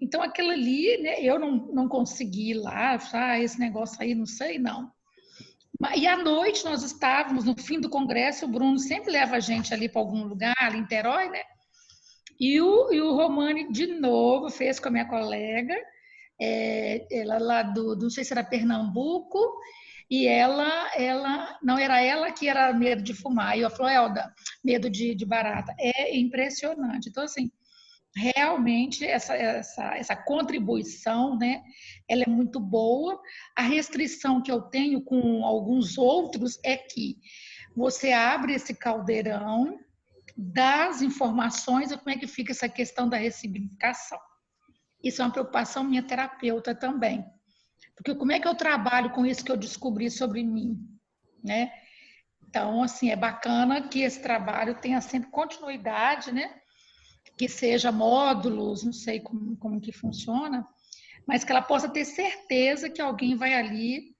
Então, aquilo ali, né, eu não consegui ir lá, esse negócio aí, não sei, não. E à noite nós estávamos, no fim do congresso, o Bruno sempre leva a gente ali para algum lugar, ali em Niterói, né? E o Romani, de novo, fez com a minha colega, ela lá não sei se era Pernambuco, e não era ela que era medo de fumar. E eu falei, Elda, medo de barata. É impressionante. Então, assim, realmente essa contribuição, né, ela é muito boa. A restrição que eu tenho com alguns outros é que você abre esse caldeirão das informações e como é que fica essa questão da ressignificação. Isso é uma preocupação minha terapeuta também. Porque como é que eu trabalho com isso que eu descobri sobre mim, né? Então, assim, é bacana que esse trabalho tenha sempre continuidade, né? Que seja módulos, não sei como que funciona, mas que ela possa ter certeza que alguém vai ali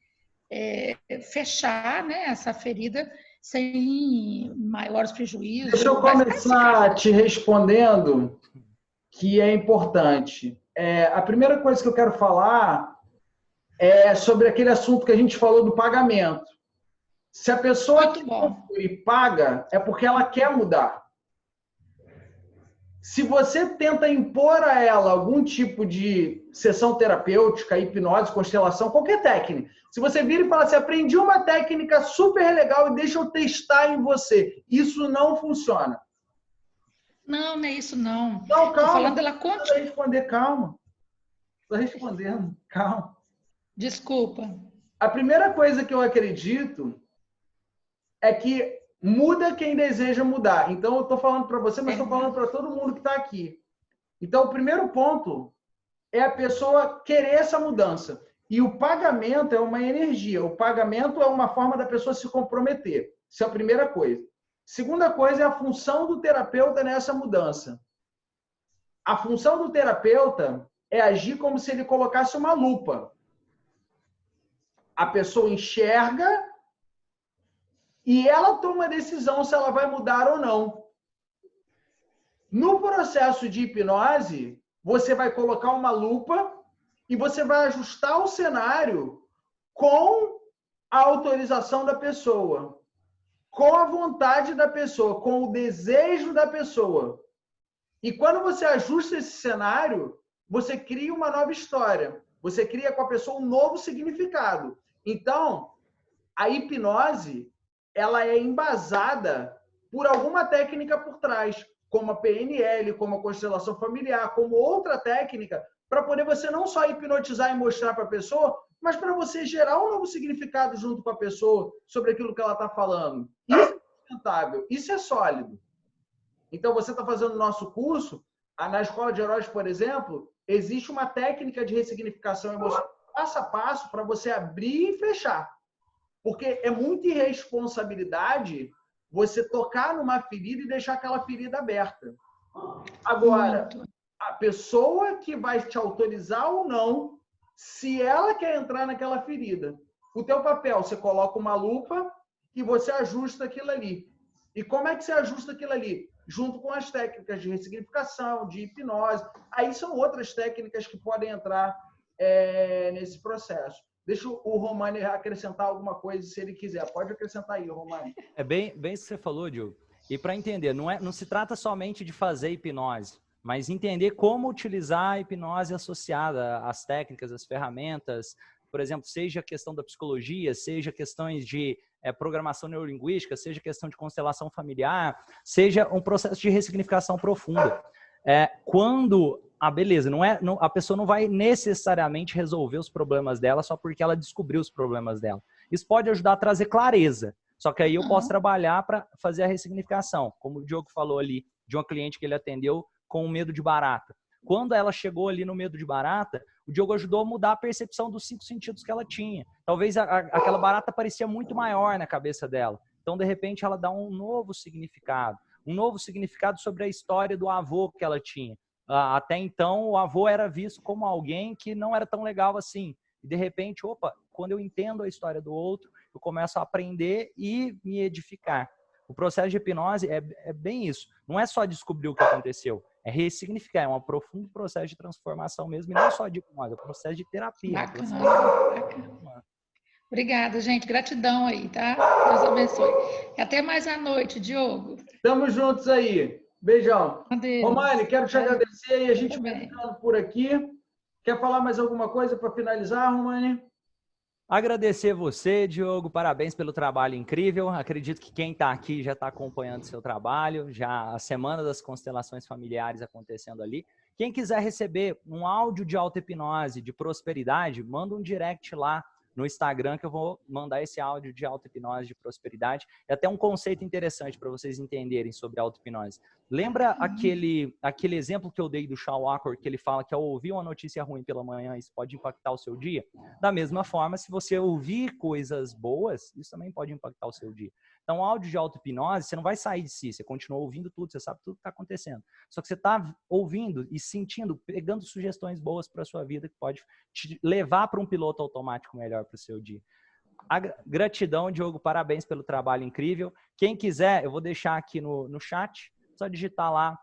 fechar, né, essa ferida sem maiores prejuízos. Deixa eu começar te respondendo que é importante. A primeira coisa que eu quero falar é sobre aquele assunto que a gente falou do pagamento. Se a pessoa que paga, é porque ela quer mudar. Se você tenta impor a ela algum tipo de sessão terapêutica, hipnose, constelação, qualquer técnica, se você vira e fala assim, aprendi uma técnica super legal e deixa eu testar em você, isso não funciona. Não é isso não. Não, calma. Tô falando dela responder, calma. Estou respondendo, calma. Desculpa. A primeira coisa que eu acredito é que muda quem deseja mudar. Então, eu estou falando para você, mas estou falando para todo mundo que está aqui. Então, o primeiro ponto é a pessoa querer essa mudança. E o pagamento é uma energia. O pagamento é uma forma da pessoa se comprometer. Isso é a primeira coisa. Segunda coisa é a função do terapeuta nessa mudança. A função do terapeuta é agir como se ele colocasse uma lupa. A pessoa enxerga e ela toma a decisão se ela vai mudar ou não. No processo de hipnose, você vai colocar uma lupa e você vai ajustar o cenário com a autorização da pessoa, com a vontade da pessoa, com o desejo da pessoa. E quando você ajusta esse cenário, você cria uma nova história. Você cria com a pessoa um novo significado. Então, a hipnose, ela é embasada por alguma técnica por trás, como a PNL, como a constelação familiar, como outra técnica, para poder você não só hipnotizar e mostrar para a pessoa, mas para você gerar um novo significado junto com a pessoa sobre aquilo que ela está falando. Isso é sustentável, isso é sólido. Então, você está fazendo o nosso curso, na Escola de Heróis, por exemplo, existe uma técnica de ressignificação emocional passo a passo para você abrir e fechar. Porque é muita irresponsabilidade você tocar numa ferida e deixar aquela ferida aberta. Agora, a pessoa que vai te autorizar ou não, se ela quer entrar naquela ferida, o teu papel, você coloca uma lupa e você ajusta aquilo ali. E como é que você ajusta aquilo ali? Junto com as técnicas de ressignificação, de hipnose. Aí são outras técnicas que podem entrar nesse processo. Deixa o Romani acrescentar alguma coisa, se ele quiser. Pode acrescentar aí, Romani. É bem isso que você falou, Diogo. E para entender, não se trata somente de fazer hipnose, mas entender como utilizar a hipnose associada às técnicas, às ferramentas, por exemplo, seja a questão da psicologia, seja questões de programação neurolinguística, seja questão de constelação familiar, seja um processo de ressignificação profunda. Quando beleza, a pessoa não vai necessariamente resolver os problemas dela só porque ela descobriu os problemas dela. Isso pode ajudar a trazer clareza. Só que aí eu posso trabalhar para fazer a ressignificação, como o Diogo falou ali, de uma cliente que ele atendeu com medo de barata. Quando ela chegou ali no medo de barata, o Diogo ajudou a mudar a percepção dos 5 sentidos que ela tinha. Talvez aquela barata parecia muito maior na cabeça dela. Então, de repente, ela dá um novo significado sobre a história do avô que ela tinha. Até então, o avô era visto como alguém que não era tão legal assim. E, de repente, quando eu entendo a história do outro, eu começo a aprender e me edificar. O processo de hipnose é bem isso. Não é só descobrir o que aconteceu, é ressignificar. É um profundo processo de transformação mesmo, e não só de hipnose, é um processo de terapia. Bacana, bacana. Obrigada, gente. Gratidão aí, tá? Deus abençoe. E até mais à noite, Diogo. Estamos juntos aí. Beijão. Adeus. Romani, quero te agradecer e a gente vai ficando por aqui. Quer falar mais alguma coisa para finalizar, Romani? Agradecer você, Diogo, parabéns pelo trabalho incrível. Acredito que quem está aqui já está acompanhando seu trabalho, já a Semana das Constelações Familiares acontecendo ali. Quem quiser receber um áudio de auto-hipnose, de prosperidade, manda um direct lá no Instagram que eu vou mandar esse áudio de auto-hipnose, de prosperidade. É até um conceito interessante para vocês entenderem sobre auto-hipnose. Lembra aquele exemplo que eu dei do Shaw Accord, que ele fala que ao ouvir uma notícia ruim pela manhã, isso pode impactar o seu dia? Da mesma forma, se você ouvir coisas boas, isso também pode impactar o seu dia. Então, áudio de auto-hipnose, você não vai sair de si, você continua ouvindo tudo, você sabe tudo que está acontecendo. Só que você está ouvindo e sentindo, pegando sugestões boas para a sua vida, que pode te levar para um piloto automático melhor para o seu dia. Gratidão, Diogo, parabéns pelo trabalho incrível. Quem quiser, eu vou deixar aqui no chat, só digitar lá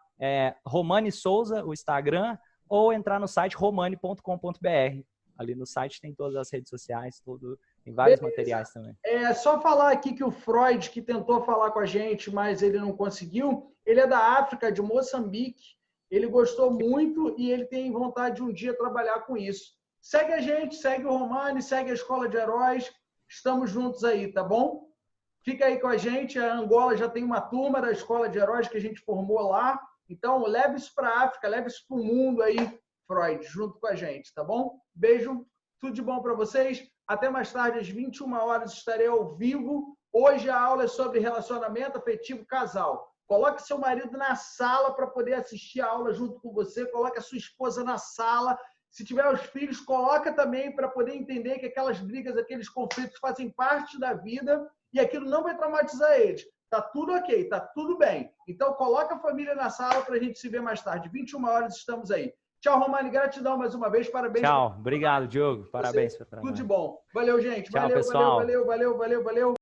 Romani Souza, o Instagram, ou entrar no site romani.com.br. Ali no site tem todas as redes sociais, tem vários materiais também. É só falar aqui que o Freud, que tentou falar com a gente, mas ele não conseguiu, ele é da África, de Moçambique. Ele gostou muito e ele tem vontade de um dia trabalhar com isso. Segue a gente, segue o Romani, segue a Escola de Heróis. Estamos juntos aí, tá bom? Fica aí com a gente. A Angola já tem uma turma da Escola de Heróis que a gente formou lá. Então, leve isso para a África, leve isso para o mundo aí, Freud, junto com a gente, tá bom? Beijo, tudo de bom para vocês. Até mais tarde, às 21 horas, estarei ao vivo. Hoje a aula é sobre relacionamento afetivo casal. Coloque seu marido na sala para poder assistir a aula junto com você. Coloque a sua esposa na sala. Se tiver os filhos, coloca também para poder entender que aquelas brigas, aqueles conflitos fazem parte da vida e aquilo não vai traumatizar eles. Tá tudo ok, tá tudo bem. Então, coloca a família na sala para a gente se ver mais tarde. 21 horas, estamos aí. Tchau, Romani. Gratidão mais uma vez. Parabéns. Tchau. Obrigado, Diogo. Parabéns pelo trabalho. Tudo de bom. Valeu, gente. Tchau, valeu, pessoal. valeu.